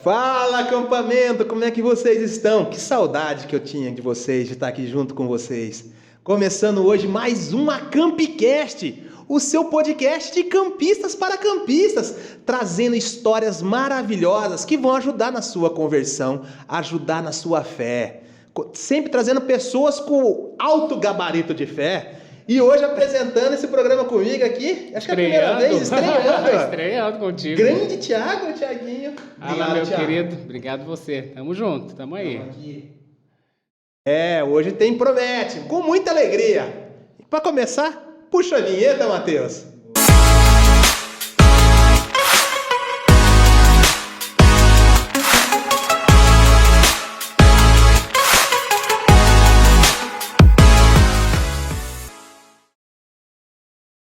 Fala, acampamento! Como é que vocês estão? Que saudade que eu tinha de vocês, de estar aqui junto com vocês. Começando hoje mais um Acampcast, o seu podcast de campistas para campistas, trazendo histórias maravilhosas que vão ajudar na sua conversão, ajudar na sua fé. Sempre trazendo pessoas com alto gabarito de fé. E hoje apresentando esse programa comigo aqui, acho que é a primeira vez, estreando contigo. Grande Thiaguinho. Fala, meu Thiago. Querido, obrigado você. Tamo junto, tamo aí. Hoje tem Promete, com muita alegria. Para começar, puxa a vinheta, Matheus.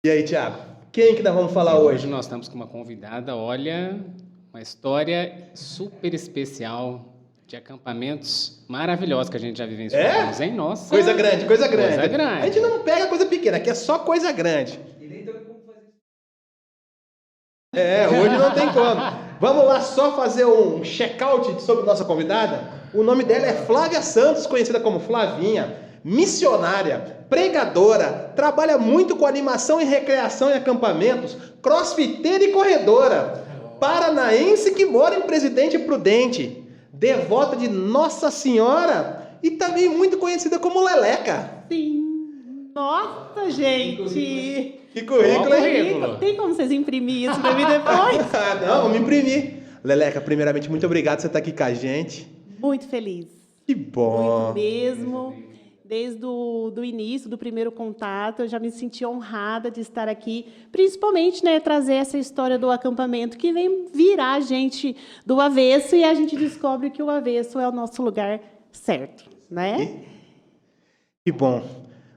E aí, Thiago, quem que nós vamos falar hoje? Hoje nós estamos com uma convidada, olha, uma história super especial de acampamentos maravilhosos que a gente já vivenciou, hein? Nossa! Coisa grande. Coisa grande. A gente não pega coisa pequena, aqui é só coisa grande. E nem tem como fazer isso. Hoje não tem como. Vamos lá só fazer um check-out sobre nossa convidada? O nome dela é Flávia Santos, conhecida como Flavinha. Missionária, pregadora, trabalha muito com animação e recreação em acampamentos, crossfiteira e corredora, paranaense que mora em Presidente Prudente, devota de Nossa Senhora e também muito conhecida como Leleca. Sim. Nossa, gente! Que currículo, hein? Tem como vocês imprimir isso pra mim depois? Não, vamos imprimir. Leleca, primeiramente, muito obrigado por você estar aqui com a gente. Muito feliz. Que bom. Muito mesmo. Desde o início, do primeiro contato, eu já me senti honrada de estar aqui, principalmente, trazer essa história do acampamento, que vem virar a gente do avesso, e a gente descobre que o avesso é o nosso lugar certo, né? Que bom.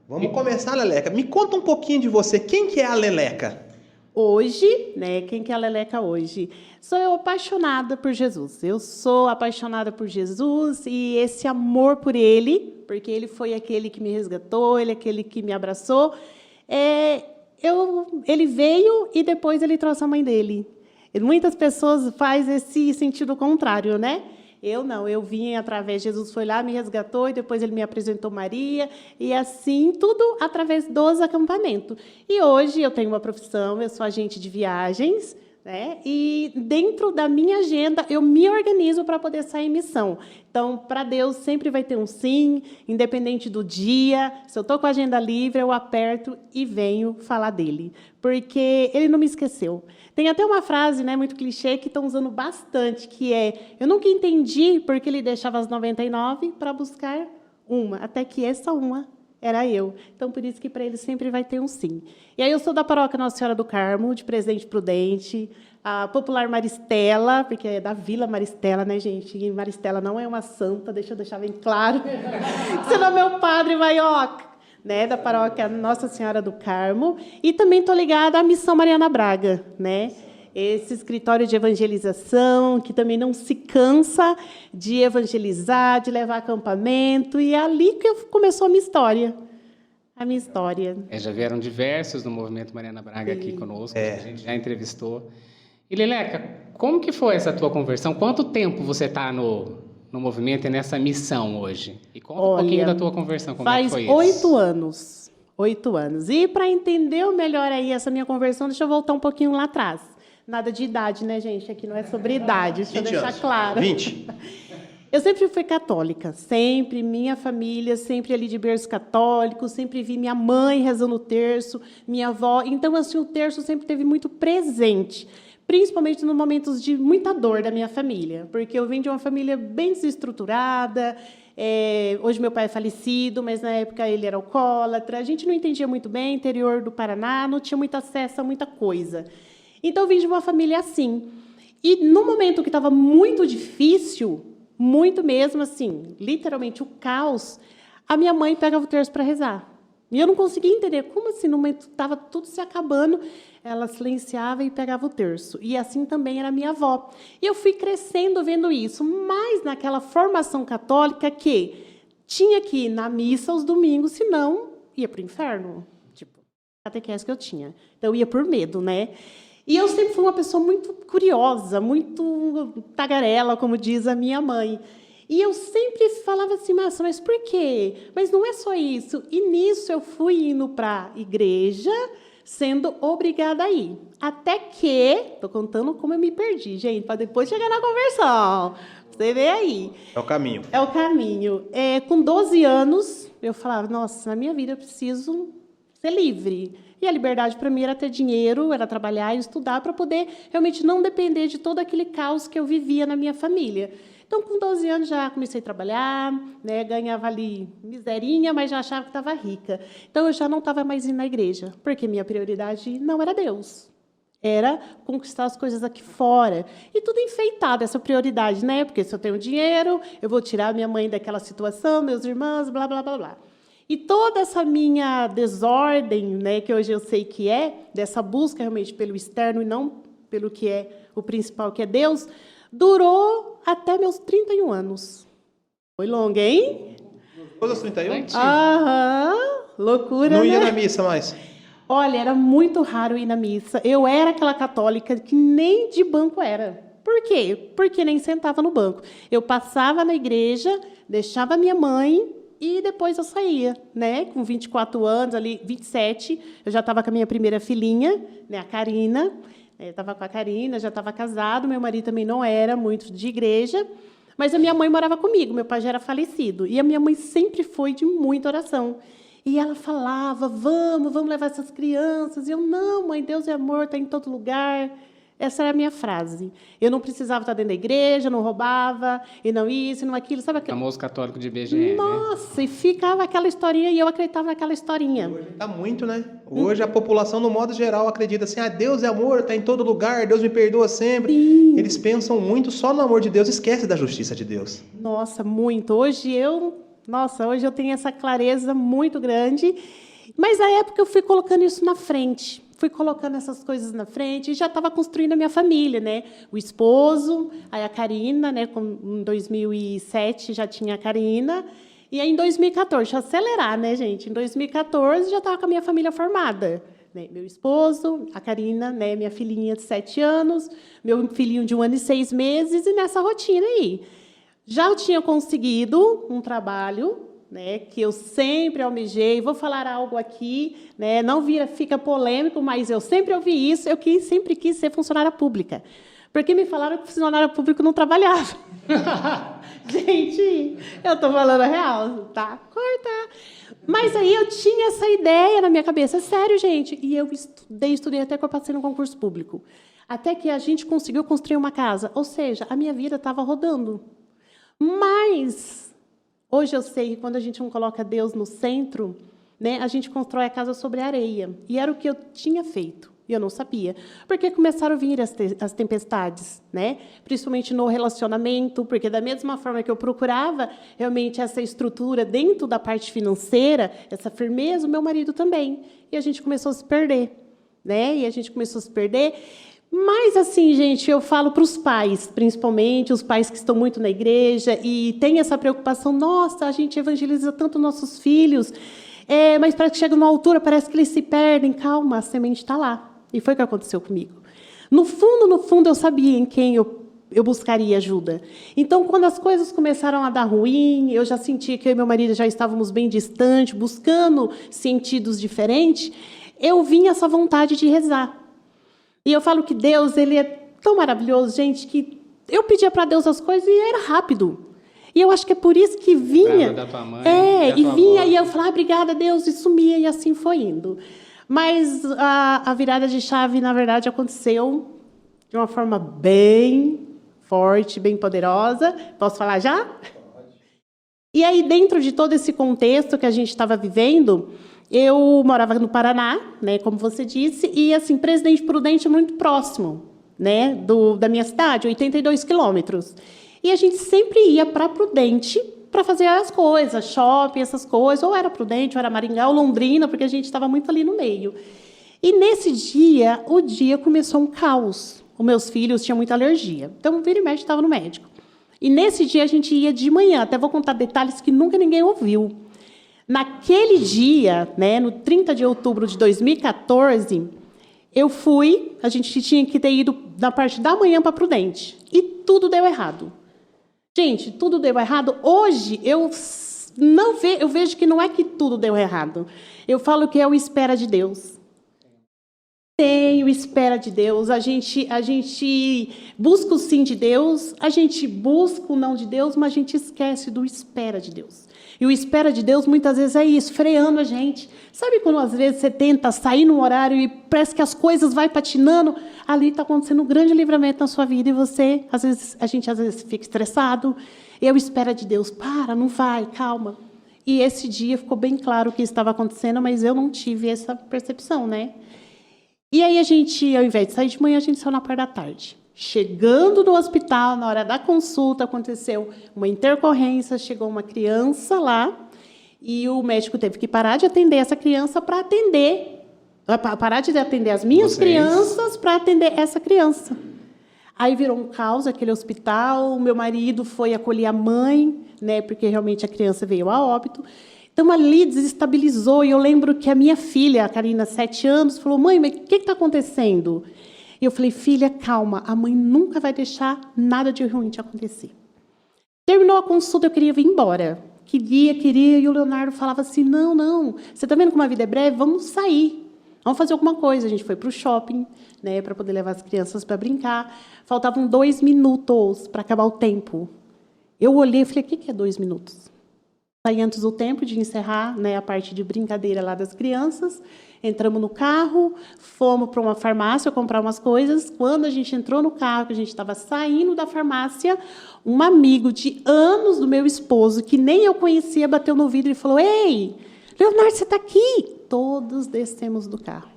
Vamos começar, Leleca. Me conta um pouquinho de você. Quem que é a Leleca? Hoje, quem que é a Leleca hoje? Sou eu apaixonada por Jesus. Eu sou apaixonada por Jesus e esse amor por Ele, porque Ele foi aquele que me resgatou, Ele é aquele que me abraçou. Ele veio e depois Ele trouxe a mãe dele. E muitas pessoas fazem esse sentido contrário, né? Eu não, eu vim através, Jesus foi lá, me resgatou, e depois Ele me apresentou Maria, e assim, tudo através dos acampamentos. E hoje eu tenho uma profissão, eu sou agente de viagens, e dentro da minha agenda eu me organizo para poder sair em missão. Então, para Deus sempre vai ter um sim, independente do dia. Se eu estou com a agenda livre, eu aperto e venho falar dele, porque Ele não me esqueceu. Tem até uma frase muito clichê que estão usando bastante, que é: eu nunca entendi porque Ele deixava as 99 para buscar uma, até que essa uma era eu. Então, por isso que para Ele sempre vai ter um sim. E aí eu sou da paróquia Nossa Senhora do Carmo, de Presidente Prudente, a popular Maristela, porque é da Vila Maristela, né, gente? E Maristela não é uma santa, deixa eu deixar bem claro. Senão meu padre Maioca, da paróquia Nossa Senhora do Carmo. E também estou ligada à Missão Mariana Braga, esse escritório de evangelização, que também não se cansa de evangelizar, de levar acampamento, e é ali que começou a minha história. Já vieram diversos do Movimento Mariana Braga aqui conosco, que a gente já entrevistou. E, Leleca, como que foi essa tua conversão? Quanto tempo você está no movimento e nessa missão hoje? E conta um pouquinho da tua conversão, como é que foi isso? Faz 8 anos. 8 anos. E para entender melhor aí essa minha conversão, deixa eu voltar um pouquinho lá atrás. Nada de idade, gente? Aqui não é sobre idade, deixa eu deixar claro. 20. Eu sempre fui católica, sempre, minha família, sempre ali de berço católico, sempre vi minha mãe rezando o terço, minha avó. Então, assim, o terço sempre teve muito presente, principalmente nos momentos de muita dor da minha família, porque eu vim de uma família bem desestruturada. Hoje meu pai é falecido, mas na época ele era alcoólatra. A gente não entendia muito bem, interior do Paraná, não tinha muito acesso a muita coisa. Então, eu vim de uma família assim. E no momento que estava muito difícil, muito mesmo, assim, literalmente o caos, a minha mãe pegava o terço para rezar. E eu não conseguia entender como assim, no momento estava tudo se acabando, ela silenciava e pegava o terço. E assim também era a minha avó. E eu fui crescendo vendo isso, mas naquela formação católica que tinha que ir na missa aos domingos, senão ia para o inferno. Tipo, a catequese que eu tinha. Então, eu ia por medo, E eu sempre fui uma pessoa muito curiosa, muito tagarela, como diz a minha mãe. E eu sempre falava assim, Márcia, mas por quê? Mas não é só isso. E nisso eu fui indo para a igreja, sendo obrigada a ir. Até que, estou contando como eu me perdi, gente, para depois chegar na conversão. Você vê aí. É o caminho. É o caminho. Com 12 anos, eu falava, nossa, na minha vida eu preciso ser livre. E a liberdade para mim era ter dinheiro, era trabalhar e estudar para poder realmente não depender de todo aquele caos que eu vivia na minha família. Então, com 12 anos, já comecei a trabalhar, né, ganhava ali miserinha, mas já achava que estava rica. Então, eu já não estava mais indo na igreja, porque minha prioridade não era Deus. Era conquistar as coisas aqui fora. E tudo enfeitado, essa prioridade, né? Porque se eu tenho dinheiro, eu vou tirar minha mãe daquela situação, meus irmãos, blá, blá, blá, blá. E toda essa minha desordem, né, que hoje eu sei que dessa busca realmente pelo externo e não pelo que é o principal, que é Deus, durou até meus 31 anos. Foi longa, hein? Depois dos 31? Aham, loucura, não ia né? na missa mais? Olha, era muito raro ir na missa. Eu era aquela católica que nem de banco era. Por quê? Porque nem sentava no banco. Eu passava na igreja, deixava minha mãe e depois eu saía, né? Com 24 anos, ali, 27, eu já estava com a minha primeira filhinha, né? A Karina. Eu estava com a Karina, já estava casado, meu marido também não era muito de igreja, mas a minha mãe morava comigo, meu pai já era falecido. E a minha mãe sempre foi de muita oração. E ela falava, vamos levar essas crianças. E eu, não, mãe, Deus é amor, está em todo lugar. Essa era a minha frase. Eu não precisava estar dentro da igreja, não roubava, e não isso, e não aquilo. Sabe aquele famoso católico de IBGE, Nossa, né? E ficava aquela historinha, e eu acreditava naquela historinha. Hoje está muito, né? Hoje a população, no modo geral, acredita assim, Deus é amor, está em todo lugar, Deus me perdoa sempre. Sim. Eles pensam muito só no amor de Deus, esquece da justiça de Deus. Nossa, muito. Hoje eu tenho essa clareza muito grande, mas na época eu fui colocando isso na frente. Fui colocando essas coisas na frente e já estava construindo a minha família, né? O esposo, aí a Karina, né? Em 2007 já tinha a Karina. E aí em 2014, deixa eu acelerar, né, gente? Em 2014 já estava com a minha família formada. Né? Meu esposo, a Karina, né? Minha filhinha de 7 anos, meu filhinho de 1 ano e 6 meses, e nessa rotina aí. Já eu tinha conseguido um trabalho, né, que eu sempre almejei. Vou falar algo aqui, né, não fica polêmico, mas eu sempre ouvi isso. Sempre quis ser funcionária pública, porque me falaram que funcionária pública não trabalhava. Gente, eu estou falando a real, tá? Corta. Mas aí eu tinha essa ideia na minha cabeça, sério, gente. E eu estudei até que eu passei no concurso público. Até que a gente conseguiu construir uma casa. Ou seja, a minha vida estava rodando. Mas hoje eu sei que quando a gente não coloca Deus no centro, né, a gente constrói a casa sobre areia. E era o que eu tinha feito. E eu não sabia. Porque começaram a vir as tempestades, né? Principalmente no relacionamento, porque da mesma forma que eu procurava realmente essa estrutura dentro da parte financeira, essa firmeza, o meu marido também. E a gente começou a se perder, né? E a gente começou a se perder. Mas, assim, gente, eu falo para os pais, principalmente os pais que estão muito na igreja e têm essa preocupação, nossa, a gente evangeliza tanto nossos filhos, mas para que chega numa altura, parece que eles se perdem. Calma, a semente está lá. E foi o que aconteceu comigo. No fundo, eu sabia em quem eu buscaria ajuda. Então, quando as coisas começaram a dar ruim, eu já sentia que eu e meu marido já estávamos bem distantes, buscando sentidos diferentes, eu vinha essa vontade de rezar. E eu falo que Deus, ele é tão maravilhoso, gente, que eu pedia para Deus as coisas e era rápido. E eu acho que é por isso que vinha. Da tua mãe, e vinha, e eu falava, obrigada, Deus, e sumia, e assim foi indo. Mas a virada de chave, na verdade, aconteceu de uma forma bem forte, bem poderosa. Posso falar já? Pode. E aí, dentro de todo esse contexto que a gente estava vivendo, eu morava no Paraná, né, como você disse, e assim, Presidente Prudente é muito próximo, né, da minha cidade, 82 quilômetros. E a gente sempre ia para Prudente para fazer as coisas, shopping, essas coisas, ou era Prudente, ou era Maringá, ou Londrina, porque a gente estava muito ali no meio. E nesse dia, o dia começou um caos. Os meus filhos tinham muita alergia, então vira e mexe estava no médico. E nesse dia a gente ia de manhã, até vou contar detalhes que nunca ninguém ouviu. Naquele dia, né, no 30 de outubro de 2014, Eu fui, a gente tinha que ter ido na parte da manhã para Prudente. E tudo deu errado. Gente, tudo deu errado. Hoje, eu vejo que não é que tudo deu errado. Eu falo que é o espera de Deus. Tem o espera de Deus. A gente busca o sim de Deus, a gente busca o não de Deus, mas a gente esquece do espera de Deus. E o espera de Deus, muitas vezes, é isso, freando a gente. Sabe quando, às vezes, você tenta sair num horário e parece que as coisas vão patinando? Ali está acontecendo um grande livramento na sua vida e você, a gente fica estressado. Eu espero de Deus, não vai, calma. E esse dia ficou bem claro o que estava acontecendo, mas eu não tive essa percepção, né? E aí, ao invés de sair de manhã, a gente saiu na parte da tarde. Chegando no hospital, na hora da consulta, aconteceu uma intercorrência, chegou uma criança lá, e o médico teve que parar de atender essa criança para parar de atender as minhas crianças para atender essa criança. Aí virou um caos aquele hospital, o meu marido foi acolher a mãe, né, porque realmente a criança veio a óbito. Então, ali desestabilizou, e eu lembro que a minha filha, a Karina, 7 anos, falou, mãe, mas o que está acontecendo? E eu falei, filha, calma, a mãe nunca vai deixar nada de ruim te acontecer. Terminou a consulta, eu queria vir embora. Queria, e o Leonardo falava assim, não, você está vendo como a vida é breve? Vamos sair, vamos fazer alguma coisa. A gente foi para o shopping, né, para poder levar as crianças para brincar. Faltavam 2 minutos para acabar o tempo. Eu olhei e falei, o que é 2 minutos? Saí antes do tempo de encerrar, né, a parte de brincadeira lá das crianças. Entramos no carro, fomos para uma farmácia comprar umas coisas. Quando a gente entrou no carro, que a gente estava saindo da farmácia, um amigo de anos do meu esposo, que nem eu conhecia, bateu no vidro e falou, ei, Leonardo, você está aqui? Todos descemos do carro.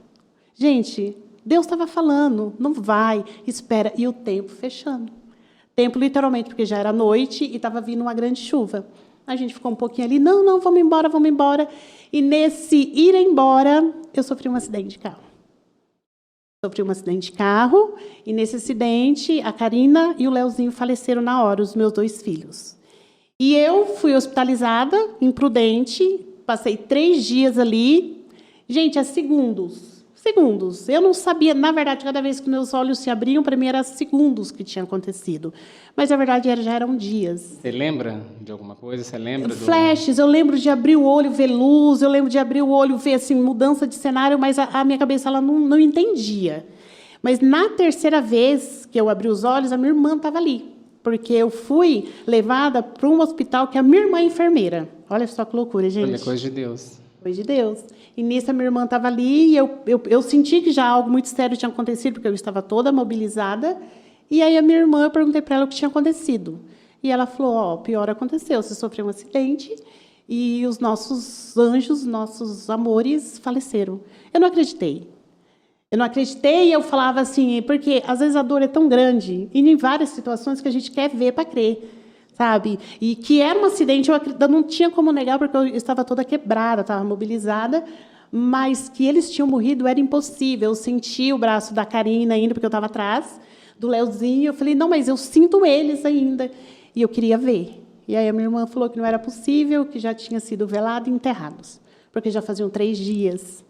Gente, Deus estava falando, não vai, espera. E o tempo fechando. Tempo literalmente, porque já era noite e estava vindo uma grande chuva. A gente ficou um pouquinho ali, não, vamos embora. E nesse ir embora, eu sofri um acidente de carro. E nesse acidente, a Karina e o Leozinho faleceram na hora, os meus 2 filhos. E eu fui hospitalizada, imprudente, passei 3 dias ali. Gente, é segundos. Eu não sabia, na verdade, cada vez que meus olhos se abriam, para mim era segundos que tinha acontecido. Mas, na verdade, já eram dias. Você lembra de alguma coisa? Você lembra Flashes, eu lembro de abrir o olho, ver luz, eu lembro de abrir o olho, ver assim, mudança de cenário, mas a minha cabeça ela não entendia. Mas, na 3ª vez que eu abri os olhos, a minha irmã estava ali. Porque eu fui levada para um hospital que a minha irmã é enfermeira. Olha só que loucura, gente. Olha, coisa de Deus. Coisa de Deus. E nisso a minha irmã estava ali e eu senti que já algo muito sério tinha acontecido, porque eu estava toda mobilizada. E aí a minha irmã, eu perguntei para ela o que tinha acontecido. E ela falou, pior aconteceu, você sofreu um acidente e os nossos anjos, nossos amores faleceram. Eu não acreditei. E eu falava assim, porque às vezes a dor é tão grande, e em várias situações que a gente quer ver para crer. Sabe? E que era um acidente, eu não tinha como negar, porque eu estava toda quebrada, estava mobilizada, mas que eles tinham morrido era impossível. Eu senti o braço da Karina ainda, porque eu estava atrás, do Leozinho, eu falei, não, mas eu sinto eles ainda, e eu queria ver. E aí a minha irmã falou que não era possível, que já tinha sido velado e enterrados, porque já faziam 3 dias.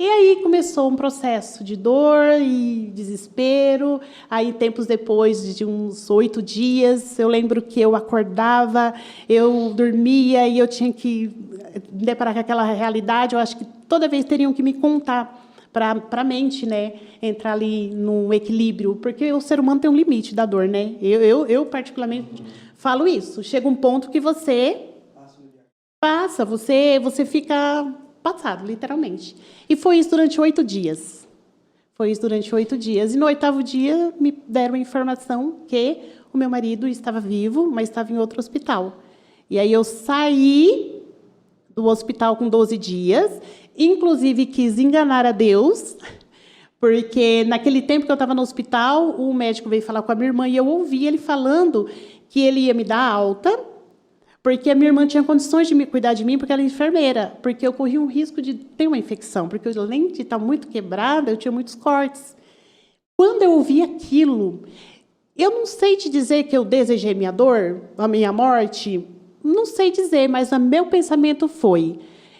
E aí começou um processo de dor e desespero. Aí, tempos depois de uns 8 dias, eu lembro que eu acordava, eu dormia e eu tinha que me deparar com aquela realidade. Eu acho que toda vez teriam que me contar para a mente, né, entrar ali no equilíbrio, porque o ser humano tem um limite da dor, né? Eu particularmente falo isso. Chega um ponto que você passa, você fica passado, literalmente. E foi isso durante 8 dias. E no 8º dia, me deram a informação que o meu marido estava vivo, mas estava em outro hospital. E aí eu saí do hospital com 12 dias, inclusive quis enganar a Deus, porque naquele tempo que eu estava no hospital, o médico veio falar com a minha irmã, e eu ouvi ele falando que ele ia me dar alta, porque a minha irmã tinha condições de me cuidar de mim, porque ela é enfermeira, porque eu corria um risco de ter uma infecção, porque além de estar muito quebrada, eu tinha muitos cortes. Quando eu ouvi aquilo, eu não sei te dizer que eu desejei minha dor, a minha morte, não sei dizer, mas o meu pensamento foi,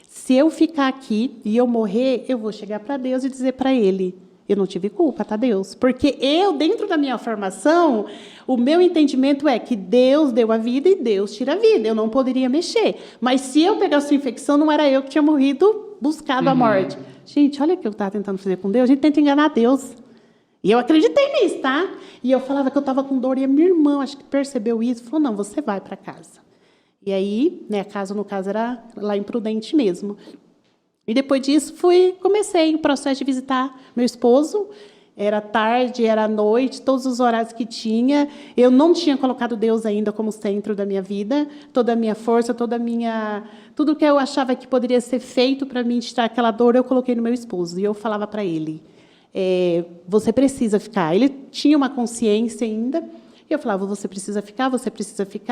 se eu ficar aqui e eu morrer, eu vou chegar para Deus e dizer para Ele, Eu não tive culpa, tá, Deus? Porque eu, dentro da minha formação, o meu entendimento é que Deus deu a vida e Deus tira a vida. Eu não poderia mexer. Mas se eu pegasse a infecção, não era eu que tinha morrido, buscado a morte. Gente, olha o que eu estava tentando fazer com Deus. A gente tenta enganar Deus. E eu acreditei nisso, tá? E eu falava que eu estava com dor. E a minha irmã, acho que percebeu isso, falou, não, você vai para casa. E aí, né, a casa, no caso, era lá em Prudente mesmo. E depois disso, comecei o processo de visitar meu esposo. Era tarde, era noite, todos os horários que tinha. Eu não tinha colocado Deus ainda como centro da minha vida. Toda a minha força, tudo que eu achava que poderia ser feito para mim tirar aquela dor, eu coloquei no meu esposo. E eu falava para ele, você precisa ficar. Ele tinha uma consciência ainda. E eu falava, você precisa ficar,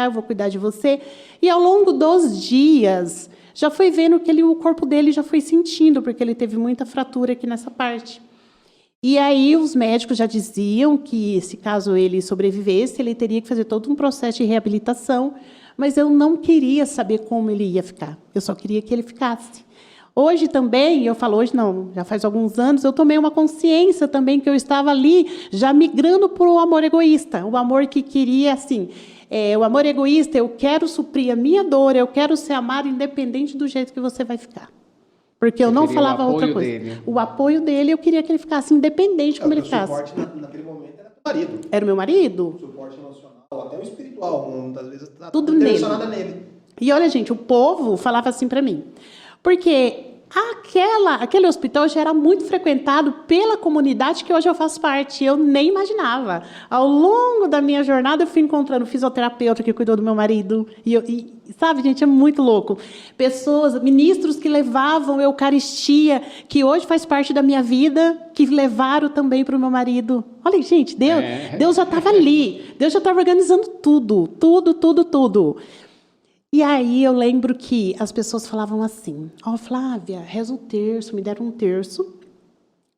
eu vou cuidar de você. E ao longo dos dias, já foi vendo que o corpo dele já foi sentindo, porque ele teve muita fratura aqui nessa parte. E aí os médicos já diziam que, se caso ele sobrevivesse, ele teria que fazer todo um processo de reabilitação, mas eu não queria saber como ele ia ficar. Eu só queria que ele ficasse. Hoje também, eu falo hoje não, já faz alguns anos, eu tomei uma consciência também que eu estava ali já migrando para o amor egoísta, o amor que queria, assim, o amor egoísta, eu quero suprir a minha dor, eu quero ser amado independente do jeito que você vai ficar. Porque eu não falava outra coisa. Dele. O apoio dele, eu queria que ele ficasse independente de como ele ficasse. O suporte naquele momento era do marido. Era o meu marido? O suporte emocional, até o espiritual, muitas vezes está tudo direcionado nele. E olha, gente, o povo falava assim para mim, porque aquele hospital já era muito frequentado pela comunidade que hoje eu faço parte. Eu nem imaginava. Ao longo da minha jornada, eu fui encontrando fisioterapeuta que cuidou do meu marido. E sabe, gente, é muito louco. Pessoas, ministros que levavam Eucaristia, que hoje faz parte da minha vida, que levaram também para o meu marido. Olha, gente, Deus já estava ali. Deus já estava organizando tudo. E aí eu lembro que as pessoas falavam assim, Flávia, reza um terço, me deram um terço.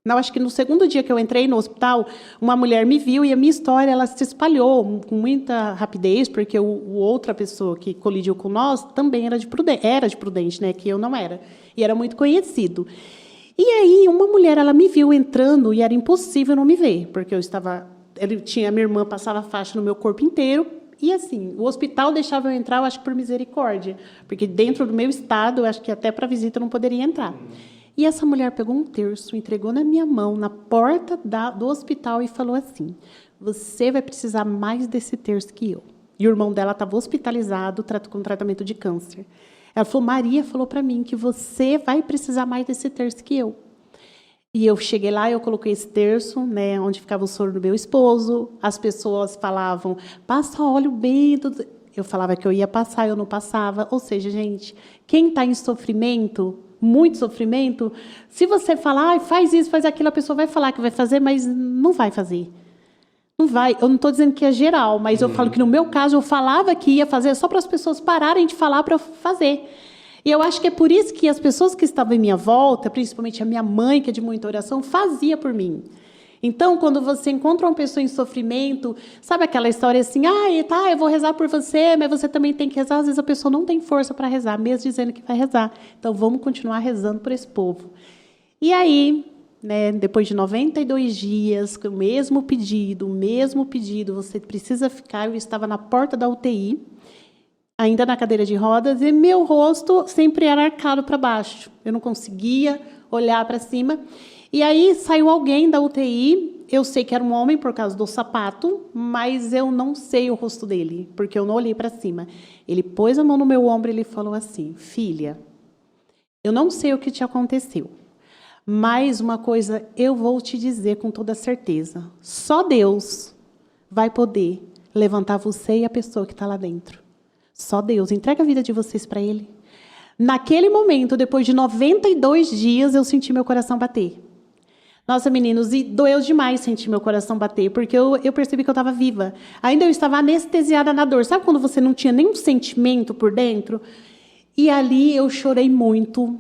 Não, acho que no segundo dia que eu entrei no hospital, uma mulher me viu e a minha história ela se espalhou com muita rapidez, porque outra pessoa que colidiu com nós também era de Prudente, né, que eu não era, e era muito conhecido. E aí uma mulher, ela me viu entrando e era impossível não me ver, porque a minha irmã passava faixa no meu corpo inteiro. E assim, o hospital deixava eu entrar, eu acho que por misericórdia, porque dentro do meu estado, eu acho que até para visita eu não poderia entrar. E essa mulher pegou um terço, entregou na minha mão, na porta do hospital e falou assim, você vai precisar mais desse terço que eu. E o irmão dela estava hospitalizado com tratamento de câncer. Ela falou, Maria falou para mim que você vai precisar mais desse terço que eu. E eu cheguei lá, eu coloquei esse terço, né, onde ficava o soro do meu esposo. As pessoas falavam, passa óleo bem. Eu falava que eu ia passar, eu não passava. Ou seja, gente, quem está em sofrimento, muito sofrimento, se você falar, faz isso, faz aquilo, a pessoa vai falar que vai fazer, mas não vai fazer. Não vai. Eu não estou dizendo que é geral, mas eu falo que no meu caso, eu falava que ia fazer só para as pessoas pararem de falar para eu fazer. E eu acho que é por isso que as pessoas que estavam em minha volta, principalmente a minha mãe, que é de muita oração, fazia por mim. Então, quando você encontra uma pessoa em sofrimento, sabe aquela história assim, eu vou rezar por você, mas você também tem que rezar. Às vezes a pessoa não tem força para rezar, mesmo dizendo que vai rezar. Então, vamos continuar rezando por esse povo. E aí, né, depois de 92 dias, com o mesmo pedido, você precisa ficar. Eu estava na porta da UTI, ainda na cadeira de rodas, e meu rosto sempre era arcado para baixo. Eu não conseguia olhar para cima. E aí saiu alguém da UTI, eu sei que era um homem por causa do sapato, mas eu não sei o rosto dele, porque eu não olhei para cima. Ele pôs a mão no meu ombro e ele falou assim, filha, eu não sei o que te aconteceu, mas uma coisa eu vou te dizer com toda certeza, só Deus vai poder levantar você e a pessoa que está lá dentro. Só Deus. Entrega a vida de vocês para Ele. Naquele momento, depois de 92 dias, eu senti meu coração bater. Nossa, meninos, e doeu demais sentir meu coração bater, porque eu percebi que eu estava viva. Ainda eu estava anestesiada na dor. Sabe quando você não tinha nenhum sentimento por dentro? E ali eu chorei muito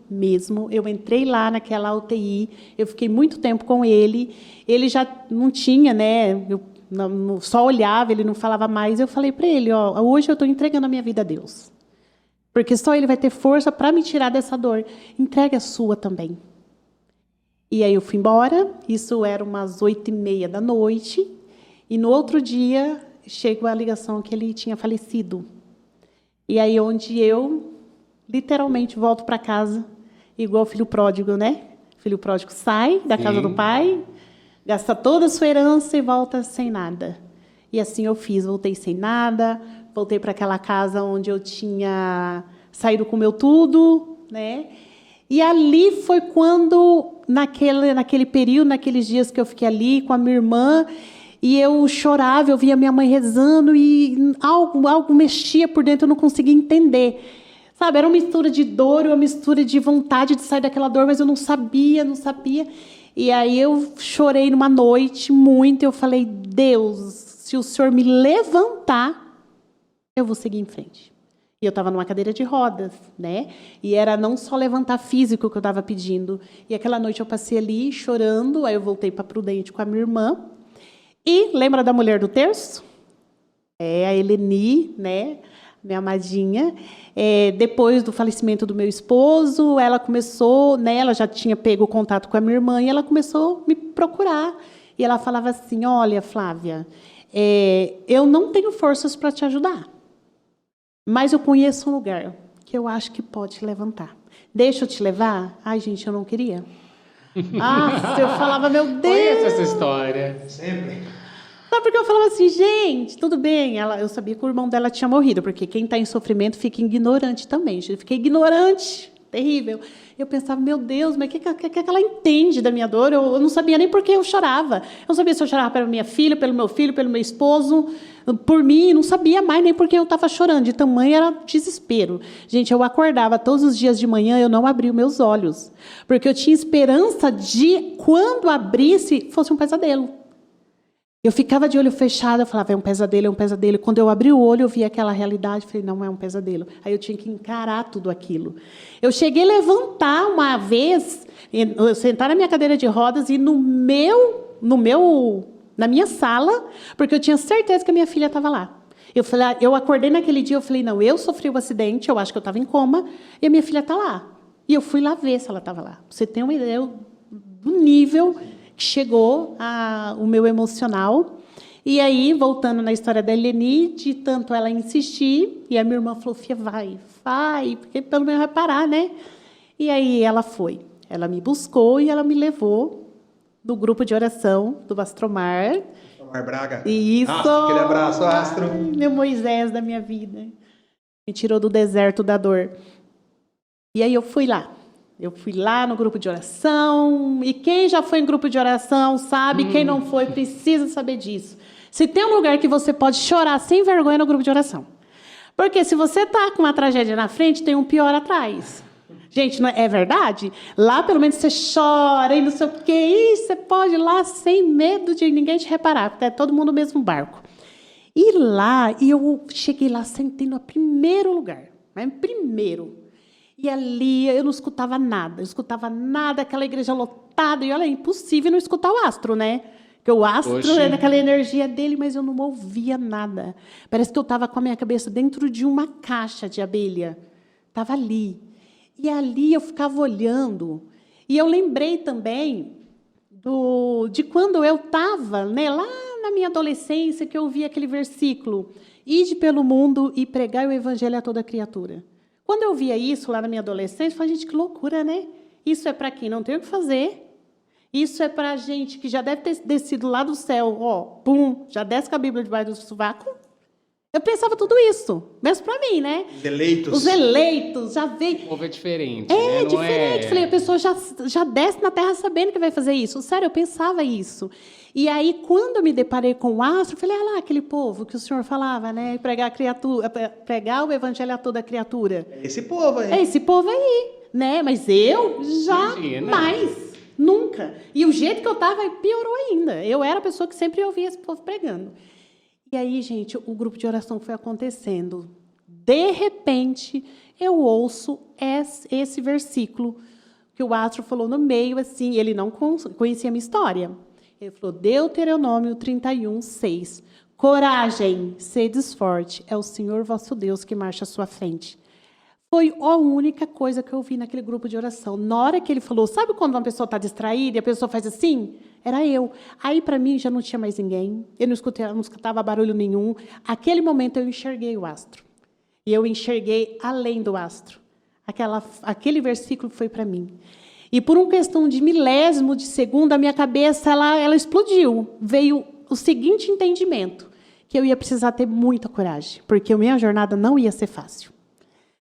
mesmo. Eu entrei lá naquela UTI, eu fiquei muito tempo com ele. Ele já não tinha, né? Só olhava, ele não falava mais. Eu falei para ele, hoje eu estou entregando a minha vida a Deus. Porque só Ele vai ter força para me tirar dessa dor. Entregue a sua também. E aí eu fui embora, isso era umas 8h30 da noite, e no outro dia chegou a ligação que ele tinha falecido. E aí onde eu, literalmente, volto para casa, igual filho pródigo, né? Filho pródigo sai da casa do pai, gasta toda a sua herança e volta sem nada. E assim eu fiz, voltei sem nada, voltei para aquela casa onde eu tinha saído com o meu tudo, né? E ali foi quando, naquele período, naqueles dias que eu fiquei ali com a minha irmã, e eu chorava, eu via minha mãe rezando, e algo mexia por dentro, eu não conseguia entender. Sabe, era uma mistura de dor, uma mistura de vontade de sair daquela dor, mas eu não sabia. E aí eu chorei numa noite muito, eu falei, Deus, se o Senhor me levantar, eu vou seguir em frente. E eu estava numa cadeira de rodas, né? E era não só levantar físico que eu estava pedindo. E aquela noite eu passei ali chorando, aí eu voltei para Prudente com a minha irmã. E lembra da mulher do terço? A Eleni, né? Minha amadinha. Depois do falecimento do meu esposo, ela começou, né? Ela já tinha pego o contato com a minha irmã e ela começou a me procurar. E ela falava assim, olha, Flávia, eu não tenho forças para te ajudar. Mas eu conheço um lugar que eu acho que pode te levantar. Deixa eu te levar? Ai, gente, eu não queria. Eu falava, meu Deus. Conheço essa história. Sempre. Sabe porque eu falava assim, gente, tudo bem. Eu sabia que o irmão dela tinha morrido, porque quem está em sofrimento fica ignorante também. Eu fiquei ignorante, terrível. Eu pensava, meu Deus, mas o que ela entende da minha dor? Eu não sabia nem por que eu chorava. Eu não sabia se eu chorava pela minha filha, pelo meu filho, pelo meu esposo, por mim. Não sabia mais nem por que eu estava chorando. De tamanho era desespero. Gente, eu acordava todos os dias de manhã, eu não abria os meus olhos. Porque eu tinha esperança de, quando abrisse, fosse um pesadelo. Eu ficava de olho fechado, eu falava, é um pesadelo, é um pesadelo. Quando eu abri o olho, eu vi aquela realidade, falei, não, é um pesadelo. Aí eu tinha que encarar tudo aquilo. Eu cheguei a levantar uma vez, eu sentar na minha cadeira de rodas e na minha sala, porque eu tinha certeza que a minha filha estava lá. Eu acordei naquele dia, eu falei, não, eu sofri um acidente, eu acho que eu estava em coma, e a minha filha está lá. E eu fui lá ver se ela estava lá. Você tem uma ideia do nível que chegou o meu emocional. E aí, voltando na história da Eleni, de tanto ela insistir, e a minha irmã falou, Fia, vai, porque pelo menos vai parar, né? E aí ela foi. Ela me buscou e ela me levou no grupo de oração do Astromar. Astromar Braga. Isso! Aquele abraço, Astro. Ai, meu Moisés da minha vida. Me tirou do deserto da dor. E aí eu fui lá. Eu fui lá no grupo de oração, e quem já foi em grupo de oração sabe, quem não foi precisa saber disso. Se tem um lugar que você pode chorar sem vergonha, é no grupo de oração. Porque se você está com uma tragédia na frente, tem um pior atrás. Gente, não é verdade? Lá, pelo menos, você chora e não sei o quê, e você pode ir lá sem medo de ninguém te reparar, porque é todo mundo no mesmo barco. E lá, eu cheguei lá, sentei no primeiro lugar, mas primeiro. E ali eu não escutava nada, aquela igreja lotada. E olha, é impossível não escutar o Astro, né? Porque o Astro é naquela energia dele, mas eu não ouvia nada. Parece que eu estava com a minha cabeça dentro de uma caixa de abelha. Estava ali. E ali eu ficava olhando. E eu lembrei também de quando eu estava, né, lá na minha adolescência, que eu ouvi aquele versículo: Ide pelo mundo e pregai o evangelho a toda criatura. Quando eu via isso lá na minha adolescência, eu falei, gente, que loucura, né? Isso é para quem não tem o que fazer. Isso é para a gente que já deve ter descido lá do céu, já desce com a Bíblia debaixo do sovaco. Eu pensava tudo isso, mesmo para mim, né? Os eleitos, já veio. O povo é diferente. É diferente. Falei, a pessoa já desce na terra sabendo que vai fazer isso. Sério, eu pensava isso. E aí, quando eu me deparei com o Astro, eu falei, lá, aquele povo que o senhor falava, né? Pregar o evangelho a toda criatura. É esse povo aí. É esse povo aí, né? Mas eu jamais, nunca. E o jeito que eu estava piorou ainda. Eu era a pessoa que sempre ouvia esse povo pregando. E aí, gente, o grupo de oração foi acontecendo. De repente, eu ouço esse versículo que o Astro falou no meio, assim, ele não conhecia a minha história. Ele falou, Deuteronômio 31:6. Coragem, sedes forte, é o Senhor vosso Deus que marcha à sua frente. Foi a única coisa que eu vi naquele grupo de oração. Na hora que ele falou, sabe quando uma pessoa está distraída e a pessoa faz assim? Era eu. Aí, para mim, já não tinha mais ninguém. Eu não escutava barulho nenhum. Aquele momento, eu enxerguei o astro. E eu enxerguei além do astro. Aquele versículo foi para mim. E por uma questão de milésimo de segundo, a minha cabeça ela explodiu. Veio o seguinte entendimento, que eu ia precisar ter muita coragem, porque a minha jornada não ia ser fácil.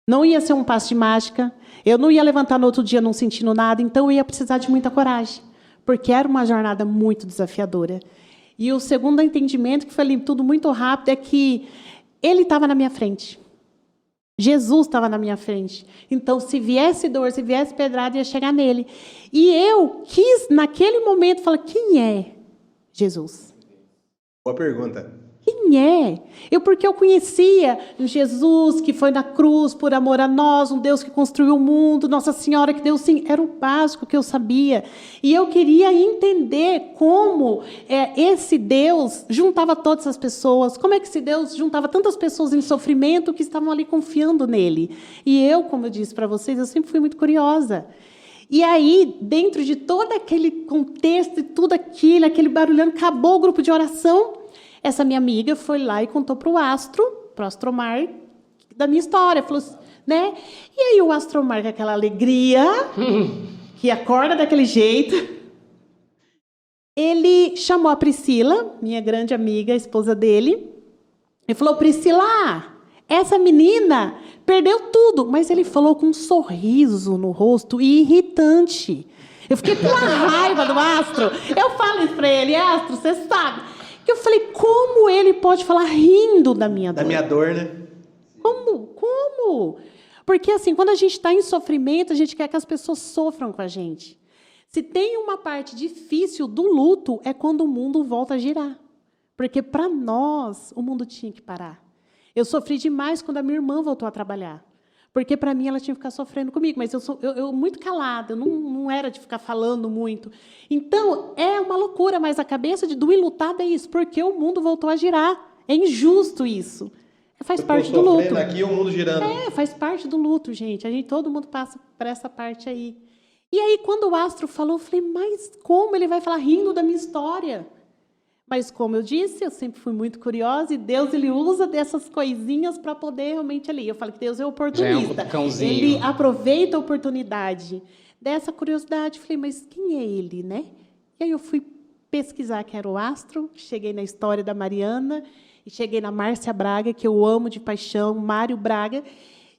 Não ia ser um passe de mágica, eu não ia levantar no outro dia não sentindo nada, então eu ia precisar de muita coragem, porque era uma jornada muito desafiadora. E o segundo entendimento, que foi tudo muito rápido, é que ele estava na minha frente. Jesus estava na minha frente. Então, se viesse dor, se viesse pedrada, ia chegar nele. E eu quis, naquele momento, falar, quem é Jesus? Boa pergunta. Quem é? Porque eu conhecia Jesus, que foi na cruz por amor a nós, um Deus que construiu o mundo, Nossa Senhora que deu sim, era o básico que eu sabia. E eu queria entender como esse Deus juntava todas as pessoas, como é que esse Deus juntava tantas pessoas em sofrimento que estavam ali confiando nele. E eu, como eu disse para vocês, eu sempre fui muito curiosa. E aí, dentro de todo aquele contexto e tudo aquilo, aquele barulhando, acabou o grupo de oração. Essa minha amiga foi lá e contou para o Astromar, da minha história. Falou assim, né? E aí o Astromar, com aquela alegria, que acorda daquele jeito, ele chamou a Priscila, minha grande amiga, a esposa dele, e falou, Priscila, essa menina perdeu tudo. Mas ele falou com um sorriso no rosto e irritante. Eu fiquei com uma raiva do Astro. Eu falo isso para ele, Astro, você sabe. Eu falei, como ele pode falar rindo da minha dor? Da minha dor, né? Como? Porque, assim, quando a gente está em sofrimento, a gente quer que as pessoas sofram com a gente. Se tem uma parte difícil do luto, é quando o mundo volta a girar. Porque, para nós, o mundo tinha que parar. Eu sofri demais quando a minha irmã voltou a trabalhar. Porque, para mim, ela tinha que ficar sofrendo comigo. Mas eu muito calada, eu não era de ficar falando muito. Então, é uma loucura, mas a cabeça do enlutado é isso, porque o mundo voltou a girar. É injusto isso. Faz parte do luto. Aqui, o mundo girando. Faz parte do luto, gente. Todo mundo passa por essa parte aí. E aí, quando o Astro falou, eu falei, mas como ele vai falar rindo da minha história? Mas, como eu disse, eu sempre fui muito curiosa e Deus ele usa dessas coisinhas para poder realmente ali. Eu falo que Deus é oportunista. Ele aproveita a oportunidade dessa curiosidade. Falei, mas quem é ele, né? E aí eu fui pesquisar quem era o Astro, cheguei na história da Mariana e cheguei na Márcia Braga, que eu amo de paixão, Mário Braga.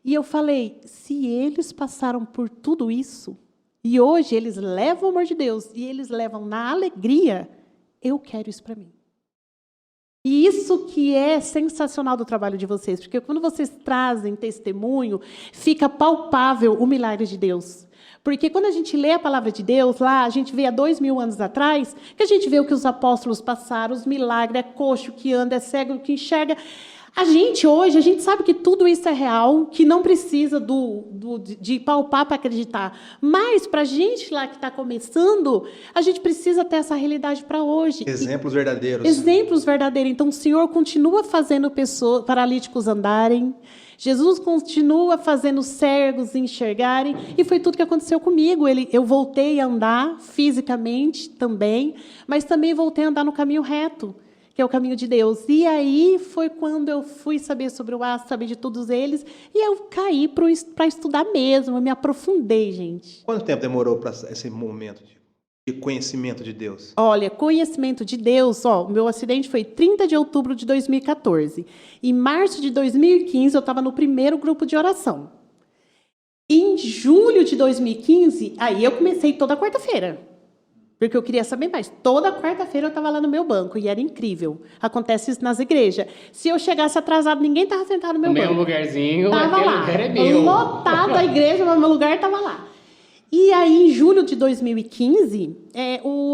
E eu falei, se eles passaram por tudo isso e hoje eles levam o amor de Deus e eles levam na alegria, eu quero isso para mim. E isso que é sensacional do trabalho de vocês, porque quando vocês trazem testemunho, fica palpável o milagre de Deus. Porque quando a gente lê a palavra de Deus, lá, a gente vê há 2000 anos atrás, que a gente vê o que os apóstolos passaram, os milagres, é coxo que anda, é cego que enxerga. Hoje, a gente sabe que tudo isso é real, que não precisa de palpar para acreditar. Mas, para a gente lá que está começando, a gente precisa ter essa realidade para hoje. Exemplos verdadeiros. Exemplos verdadeiros. Então, o Senhor continua fazendo paralíticos andarem. Jesus continua fazendo cegos enxergarem. E foi tudo que aconteceu comigo. Eu voltei a andar fisicamente também, mas também voltei a andar no caminho reto, que é o caminho de Deus. E aí foi quando eu fui saber sobre o Astro, saber de todos eles, e eu caí para estudar mesmo, eu me aprofundei, gente. Quanto tempo demorou para esse momento de conhecimento de Deus? Olha, conhecimento de Deus, o meu acidente foi 30 de outubro de 2014. Em março de 2015, eu estava no primeiro grupo de oração. Em julho de 2015, aí eu comecei toda quarta-feira. Porque eu queria saber mais. Toda quarta-feira eu estava lá no meu banco e era incrível. Acontece isso nas igrejas. Se eu chegasse atrasado, ninguém estava sentado no meu banco. O meu lugarzinho, aquele lugar é meu. Lotado a igreja, mas meu lugar estava lá. E aí, em julho de 2015,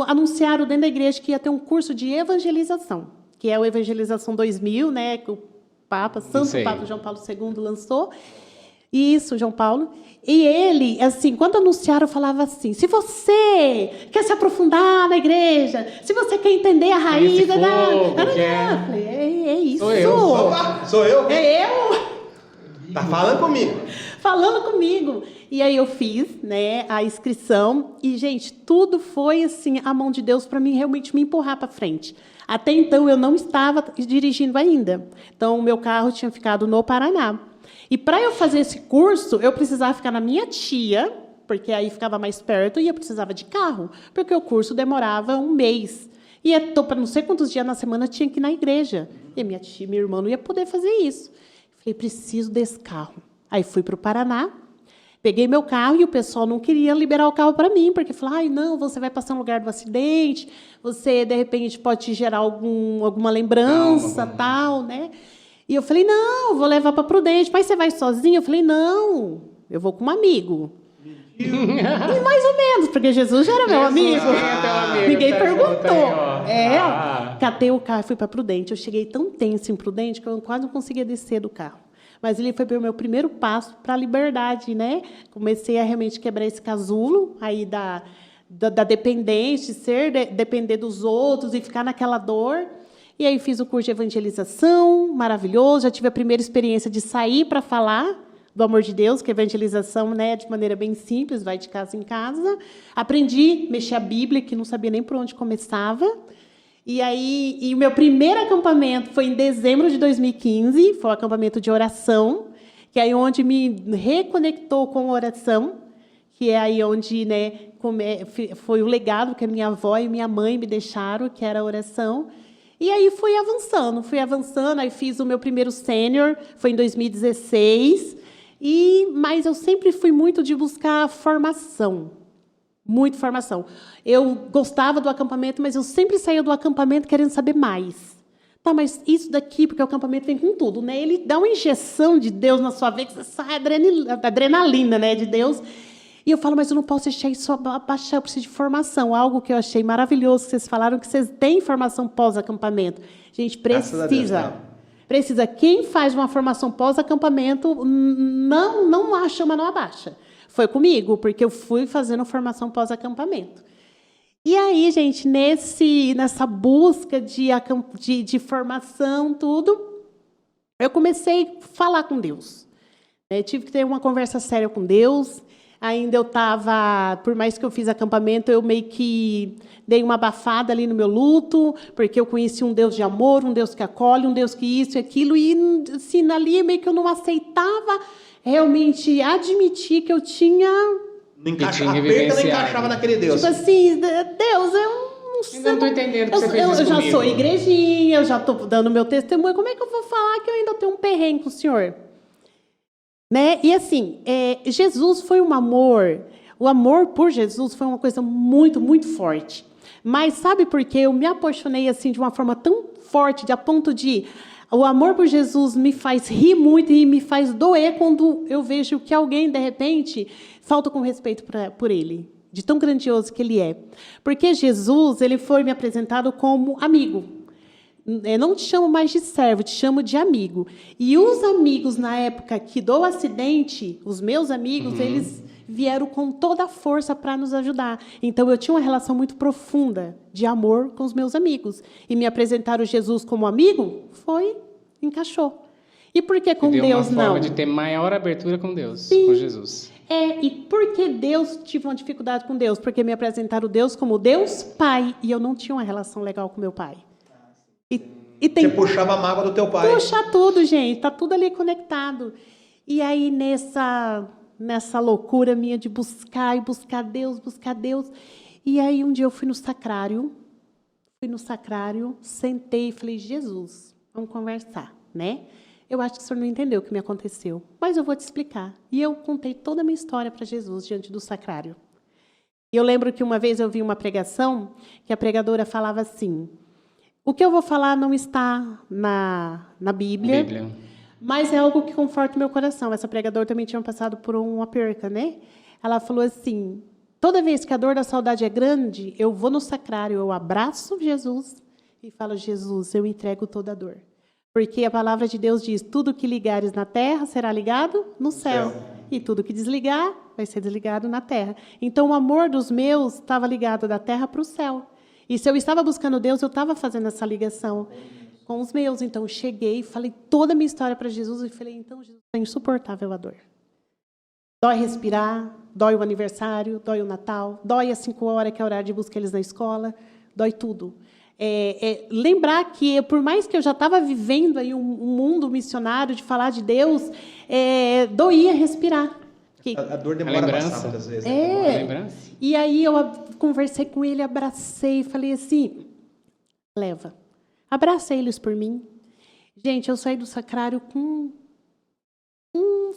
anunciaram dentro da igreja que ia ter um curso de evangelização, que é o Evangelização 2000, né, que o Santo Papa João Paulo II lançou. Isso, João Paulo. E ele, assim, quando anunciaram, falava assim, se você quer se aprofundar na igreja, se você quer entender a raiz... Eu falei, é isso. Sou eu. É eu? Tá falando comigo. falando comigo. E aí eu fiz, né, a inscrição e, gente, tudo foi assim, a mão de Deus para mim realmente me empurrar para frente. Até então eu não estava dirigindo ainda. Então o meu carro tinha ficado no Paraná. E para eu fazer esse curso, eu precisava ficar na minha tia, porque aí ficava mais perto, e eu precisava de carro, porque o curso demorava 1 mês. E para não sei quantos dias na semana eu tinha que ir na igreja. E a minha tia, minha irmã, não ia poder fazer isso. Falei, preciso desse carro. Aí fui para o Paraná, peguei meu carro e o pessoal não queria liberar o carro para mim, porque falou, ai, não, você vai passar no lugar do acidente, você, de repente, pode te gerar alguma lembrança, tal, né? E eu falei, não, vou levar para Prudente. Mas você vai sozinho? Eu falei, não, eu vou com um amigo. E mais ou menos, porque Jesus já era meu amigo. Ninguém perguntou. Catei o carro e fui para Prudente. Eu cheguei tão tensa em Prudente que eu quase não conseguia descer do carro. Mas ele foi o meu primeiro passo para a liberdade, né? Comecei a realmente quebrar esse casulo aí da dependência, depender dos outros e ficar naquela dor. E aí fiz o curso de evangelização, maravilhoso. Já tive a primeira experiência de sair para falar do amor de Deus, que a evangelização, né, de maneira bem simples, vai de casa em casa. Aprendi a mexer a Bíblia, que não sabia nem por onde começava. E o meu primeiro acampamento foi em dezembro de 2015, foi um acampamento de oração, que é aí onde me reconectou com a oração, que é aí onde, né, foi o legado que a minha avó e minha mãe me deixaram, que era a oração. E aí fui avançando, aí fiz o meu primeiro sênior, foi em 2016, mas eu sempre fui muito de buscar formação, muito formação. Eu gostava do acampamento, mas eu sempre saía do acampamento querendo saber mais. Tá, mas isso daqui, porque o acampamento vem com tudo, né? Ele dá uma injeção de Deus na sua veia, que você sai adrenalina, né, de Deus. E eu falo, mas eu não posso deixar isso abaixar, eu preciso de formação. Algo que eu achei maravilhoso, que vocês falaram, que vocês têm formação pós-acampamento. Gente, precisa. Precisa. Quem faz uma formação pós-acampamento, não chama, não abaixa. Foi comigo, porque eu fui fazendo formação pós-acampamento. E aí, gente, nessa busca de formação, tudo, eu comecei a falar com Deus. Eu tive que ter uma conversa séria com Deus. Ainda eu estava, por mais que eu fiz acampamento, eu meio que dei uma abafada ali no meu luto, porque eu conheci um Deus de amor, um Deus que acolhe, um Deus que isso e aquilo, e assim, ali meio que eu não aceitava realmente admitir que eu tinha... A perda não encaixava naquele Deus. Tipo assim, Deus, eu não estou entendendo que você fez isso eu já comigo. sou igrejinha, eu já estou dando meu testemunho, como é que eu vou falar que eu ainda tenho um perrengue com o Senhor? Né? E assim, Jesus foi um amor, o amor por Jesus foi uma coisa muito, muito forte. Mas sabe por quê? Eu me apaixonei assim, de uma forma tão forte, a ponto de... O amor por Jesus me faz rir muito e me faz doer quando eu vejo que alguém, de repente, falta com respeito por ele, de tão grandioso que ele é. Porque Jesus, ele foi me apresentado como amigo. Eu não te chamo mais de servo, te chamo de amigo. E os amigos, na época do acidente, os meus amigos, eles vieram com toda a força para nos ajudar. Então, eu tinha uma relação muito profunda de amor com os meus amigos. E me apresentaram Jesus como amigo, encaixou. E por que com Deus não? Deu uma forma de ter maior abertura com Deus, sim, com Jesus. E por que Deus tive uma dificuldade com Deus? Porque me apresentaram Deus como Deus Pai, e eu não tinha uma relação legal com meu pai. Você puxava a mágoa do teu pai. Puxa tudo, gente. Está tudo ali conectado. E aí, nessa loucura minha de buscar Deus. E aí, um dia eu fui no sacrário, sentei e falei, Jesus, vamos conversar, né? Eu acho que o senhor não entendeu o que me aconteceu, mas eu vou te explicar. E eu contei toda a minha história para Jesus diante do sacrário. E eu lembro que uma vez eu vi uma pregação que a pregadora falava assim: o que eu vou falar não está na Bíblia, mas é algo que conforta o meu coração. Essa pregadora também tinha passado por uma perca, né? Ela falou assim, toda vez que a dor da saudade é grande, eu vou no sacrário, eu abraço Jesus e falo, Jesus, eu entrego toda a dor. Porque a palavra de Deus diz, tudo que ligares na terra será ligado no céu. E tudo que desligar vai ser desligado na terra. Então, o amor dos meus estava ligado da terra para o céu. E se eu estava buscando Deus, eu estava fazendo essa ligação com os meus. Então, eu cheguei, falei toda a minha história para Jesus e falei, então, Jesus, é insuportável a dor. Dói respirar, dói o aniversário, dói o Natal, dói às 5 horas, que é o horário de buscar eles na escola, dói tudo. Lembrar que, por mais que eu já estava vivendo aí um mundo missionário de falar de Deus, doía respirar. A dor demora a passar muitas vezes. E aí eu conversei com ele, abracei e falei assim, leva. Abracei eles por mim. Gente, eu saí do sacrário com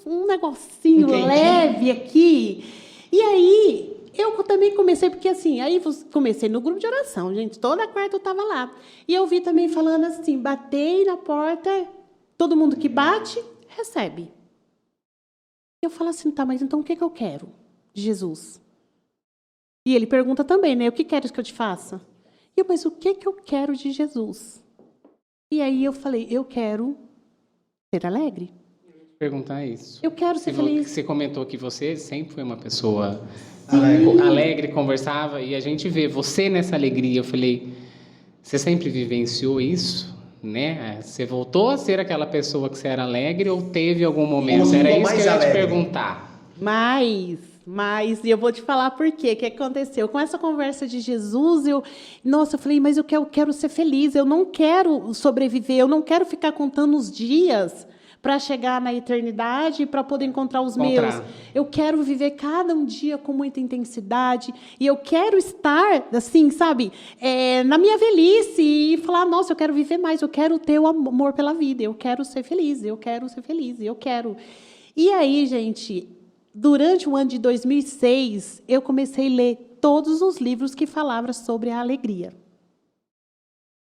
um negocinho leve aqui. E aí, eu também comecei, porque assim, aí comecei no grupo de oração, gente, toda quarta eu estava lá. E eu vi também falando assim, batei na porta, todo mundo que bate, recebe. Eu falo assim, tá, mas então o que eu quero de Jesus? E ele pergunta também, né, o que queres que eu te faça? E eu, mas o que eu quero de Jesus? E aí eu falei, eu quero ser alegre. Perguntar isso. Eu quero ser feliz. Você comentou que você sempre foi uma pessoa alegre, conversava, e a gente vê você nessa alegria. Eu falei, você sempre vivenciou isso, né? Você voltou a ser aquela pessoa que você era alegre ou teve algum momento? Era isso que eu ia te perguntar. Mas, e eu vou te falar por quê. O que aconteceu? Com essa conversa de Jesus, eu falei, mas eu quero ser feliz, eu não quero sobreviver, eu não quero ficar contando os dias para chegar na eternidade e para poder encontrar os meus. Eu quero viver cada um dia com muita intensidade e eu quero estar, assim, sabe, na minha velhice e falar, nossa, eu quero viver mais, eu quero ter o amor pela vida, eu quero ser feliz, eu quero ser feliz, eu quero. E aí, gente, durante o ano de 2006, eu comecei a ler todos os livros que falavam sobre a alegria.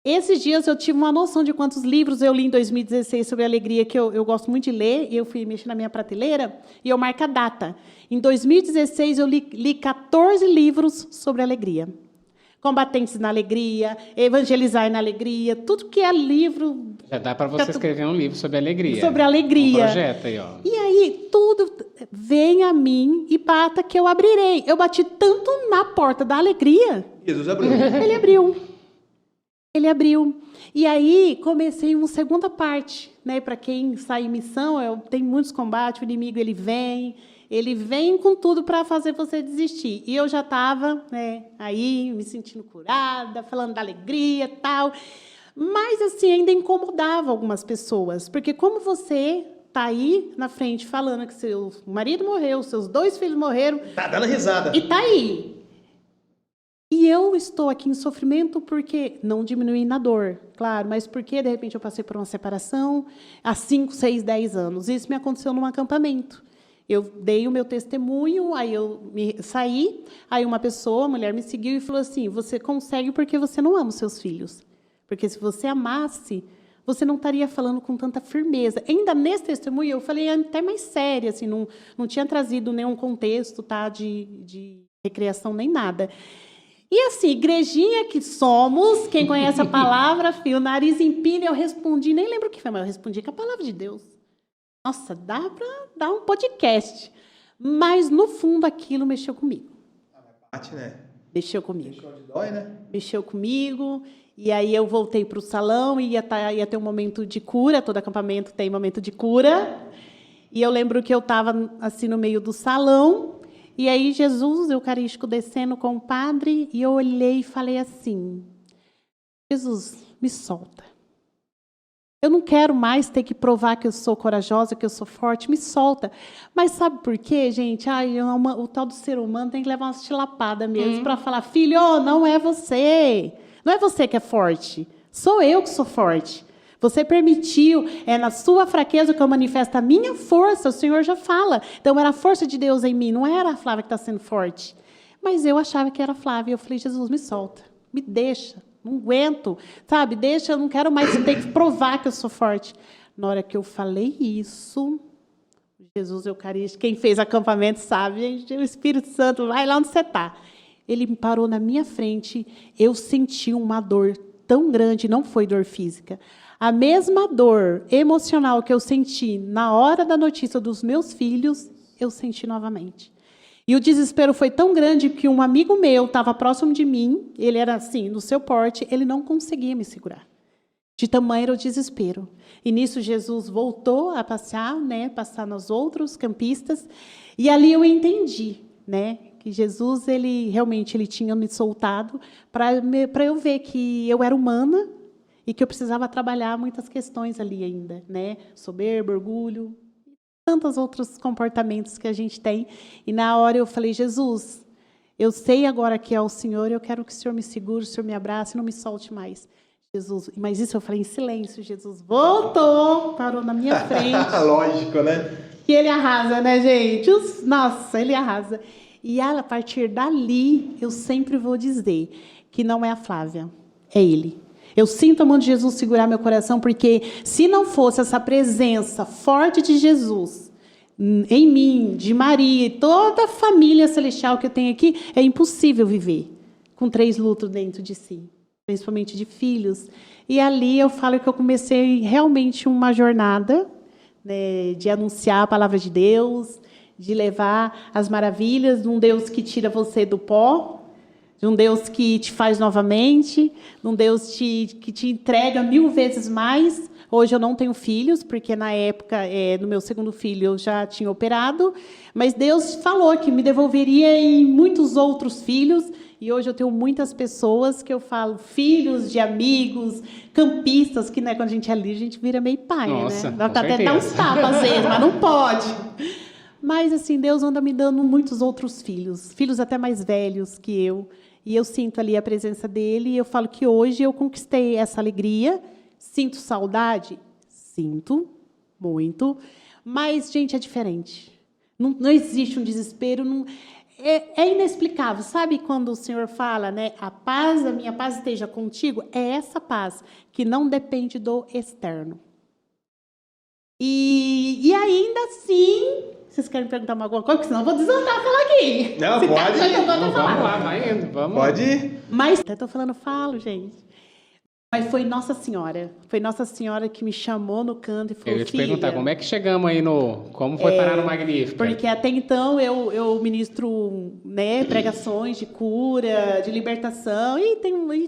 Esses dias eu tive uma noção de quantos livros eu li em 2016 sobre alegria, que eu gosto muito de ler, e eu fui mexer na minha prateleira, e eu marco a data. Em 2016, eu li 14 livros sobre alegria. Combatentes na alegria, evangelizar na alegria, tudo que é livro... Já dá para você escrever um livro sobre alegria. Sobre alegria. Um projeto aí, ó. E aí, tudo vem a mim e bata que eu abrirei. Eu bati tanto na porta da alegria... Jesus abriu. Ele abriu. Ele abriu. E aí, comecei uma segunda parte, né? Para quem sai em missão, tem muitos combates, o inimigo ele vem com tudo para fazer você desistir. E eu já estava, né, aí, me sentindo curada, falando da alegria e tal. Mas, assim, ainda incomodava algumas pessoas. Porque como você está aí na frente falando que seu marido morreu, seus 2 filhos morreram... Tá dando risada. E está aí. E eu estou aqui em sofrimento porque não diminui na dor, claro, mas porque, de repente, eu passei por uma separação há 5, 6, 10 anos. Isso me aconteceu num acampamento. Eu dei o meu testemunho, aí eu saí, aí uma mulher me seguiu e falou assim, você consegue porque você não ama os seus filhos. Porque se você amasse, você não estaria falando com tanta firmeza. Ainda nesse testemunho, eu falei até mais séria, assim, não tinha trazido nenhum contexto, tá, de recreação nem nada. E assim, igrejinha que somos, quem conhece a palavra, o nariz empina, eu respondi, nem lembro o que foi, mas eu respondi com a palavra de Deus. Nossa, dá para dar um podcast. Mas, no fundo, aquilo mexeu comigo. Bate, né? Mexeu comigo. Mexeu de dói, né? Mexeu comigo. E aí eu voltei para o salão e ia ter um momento de cura, todo acampamento tem momento de cura. E eu lembro que eu estava assim no meio do salão, e aí Jesus eucarístico descendo com o padre, e eu olhei e falei assim, Jesus, me solta. Eu não quero mais ter que provar que eu sou corajosa, que eu sou forte, me solta. Mas sabe por quê, gente? O tal do ser humano tem que levar uma estilapada mesmo para falar, filho, não é você. Não é você que é forte, sou eu que sou forte. Você permitiu, é na sua fraqueza que eu manifesto a minha força, o Senhor já fala. Então, era a força de Deus em mim, não era a Flávia que está sendo forte. Mas eu achava que era a Flávia. Eu falei, Jesus, me solta, me deixa, não aguento, sabe? Deixa, eu não quero mais ter que provar que eu sou forte. Na hora que eu falei isso, Jesus Eucarístico, quem fez acampamento sabe, gente, o Espírito Santo, vai lá onde você está. Ele me parou na minha frente, eu senti uma dor tão grande, não foi dor física. A mesma dor emocional que eu senti na hora da notícia dos meus filhos, eu senti novamente. E o desespero foi tão grande que um amigo meu estava próximo de mim, ele era assim, no seu porte, ele não conseguia me segurar. De tamanho era o desespero. E nisso Jesus voltou a passear, né, passar nos outros campistas, e ali eu entendi, né, que Jesus ele tinha me soltado para eu ver que eu era humana e que eu precisava trabalhar muitas questões ali ainda, né, soberba, orgulho, tantos outros comportamentos que a gente tem. E na hora eu falei: Jesus, eu sei agora que é o Senhor, eu quero que o Senhor me segure, o Senhor me abrace e não me solte mais. Jesus, mas isso eu falei em silêncio. Jesus voltou, parou na minha frente. Lógico, né? E ele arrasa, né, gente? Nossa, ele arrasa. E a partir dali, eu sempre vou dizer que não é a Flávia, é ele. Eu sinto a mão de Jesus segurar meu coração, porque se não fosse essa presença forte de Jesus em mim, de Maria e toda a família celestial que eu tenho aqui, é impossível viver com 3 lutos dentro de si, principalmente de filhos. E ali eu falo que eu comecei realmente uma jornada, né, de anunciar a palavra de Deus, de levar as maravilhas de um Deus que tira você do pó, de um Deus que te faz novamente, de um Deus que te entrega 1000 vezes mais. Hoje eu não tenho filhos, porque na época, no meu segundo filho, eu já tinha operado, mas Deus falou que me devolveria em muitos outros filhos. E hoje eu tenho muitas pessoas que eu falo, filhos de amigos, campistas, que, né, quando a gente é ali, a gente vira meio pai, nossa, né? Dá até dar uns tapas às vezes, mas não pode. Mas, assim, Deus anda me dando muitos outros filhos até mais velhos que eu. E eu sinto ali a presença dele, e eu falo que hoje eu conquistei essa alegria. Sinto saudade? Sinto, muito. Mas, gente, é diferente. Não existe um desespero, não... É inexplicável. Sabe quando o Senhor fala, né? A minha paz esteja contigo? É essa paz que não depende do externo. E ainda assim, vocês querem perguntar alguma coisa? Porque senão eu vou desandar a falar aqui. Não, pode. Vamos lá, vai indo, vamos. Pode ir. Mas, até estou falando, falo, gente. Mas foi Nossa Senhora. Foi Nossa Senhora que me chamou no canto e falou: eu ia te perguntar, como é que chegamos aí como foi parar no Magnífica? Porque até então eu ministro, né, pregações de cura, de libertação, e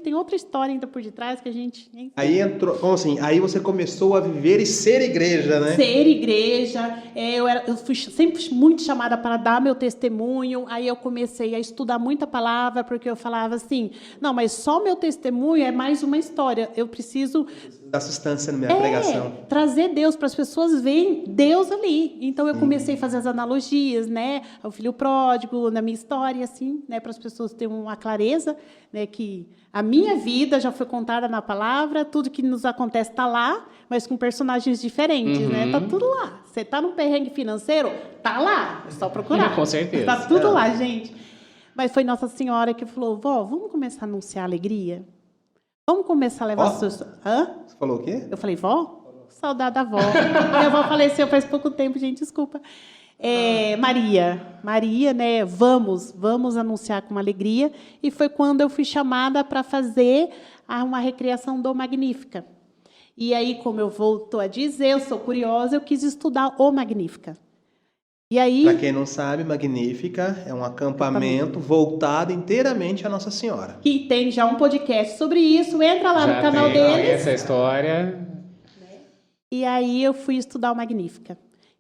tem outra história ainda por detrás que a gente... Enfim. Aí entrou, como assim? Aí você começou a viver e ser igreja, né? Ser igreja. Eu fui sempre muito chamada para dar meu testemunho. Aí eu comecei a estudar muita palavra, porque eu falava assim, não, mas só meu testemunho é mais uma história. Eu preciso dar substância na minha pregação. Trazer Deus para as pessoas verem Deus ali. Então eu comecei a fazer as analogias, né, ao filho pródigo, na minha história, assim, né, para as pessoas terem uma clareza, né, que a minha vida já foi contada na palavra, tudo que nos acontece está lá, mas com personagens diferentes, né? Tá tudo lá. Você tá num perrengue financeiro, tá lá, é só procurar. Com certeza. Tá tudo lá, gente. Mas foi Nossa Senhora que falou: vó, vamos começar a anunciar a alegria? Vamos começar a levar seus... Hã? Você falou o quê? Eu falei: vó? Saudade da avó. Minha avó faleceu faz pouco tempo, gente, desculpa. Maria, né? Vamos anunciar com alegria. E foi quando eu fui chamada para fazer uma recriação do Magnífica. E aí, como eu volto a dizer, eu sou curiosa, eu quis estudar o Magnífica. E aí... Para quem não sabe, Magnífica é um acampamento voltado inteiramente a Nossa Senhora. Que tem já um podcast sobre isso, entra lá no canal deles. Essa história. E aí eu fui estudar o Magnífica.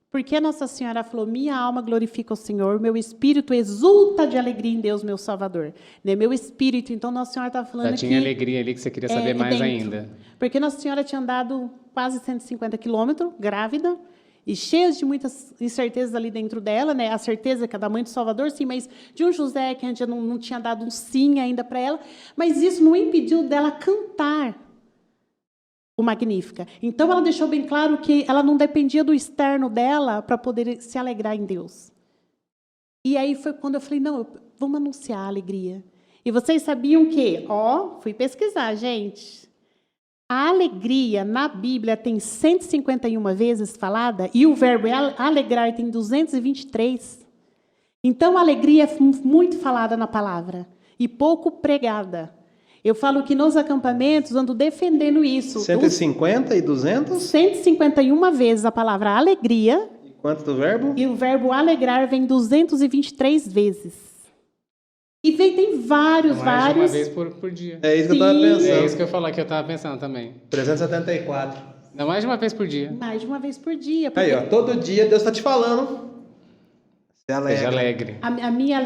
Porque a Nossa Senhora falou: minha alma glorifica o Senhor, meu espírito exulta de alegria em Deus, meu Salvador. Né? Meu espírito, então Nossa Senhora estava falando aqui... Já tinha alegria ali que você queria saber mais ainda. Porque Nossa Senhora tinha andado quase 150 quilômetros, grávida, e cheia de muitas incertezas ali dentro dela, né? A certeza que é da mãe do Salvador, sim, mas de um José que ainda não tinha dado um sim ainda para ela. Mas isso não impediu dela cantar o Magnífica. Então, ela deixou bem claro que ela não dependia do externo dela para poder se alegrar em Deus. E aí foi quando eu falei: não, vamos anunciar a alegria. E vocês sabiam que, fui pesquisar, gente... A alegria, na Bíblia, tem 151 vezes falada, e o verbo alegrar tem 223. Então, a alegria é muito falada na palavra, e pouco pregada. Eu falo que nos acampamentos ando defendendo isso. 150 e 200? 151 vezes a palavra alegria. E quanto do verbo? E o verbo alegrar vem 223 vezes. E tem vários. Mais de uma vez por dia. É isso que eu estava pensando. É isso que eu falar que eu estava pensando também. 374. Não, mais de uma vez por dia. Mais de uma vez por dia. Aí, ó, todo dia Deus está te falando. Seja alegre. A minha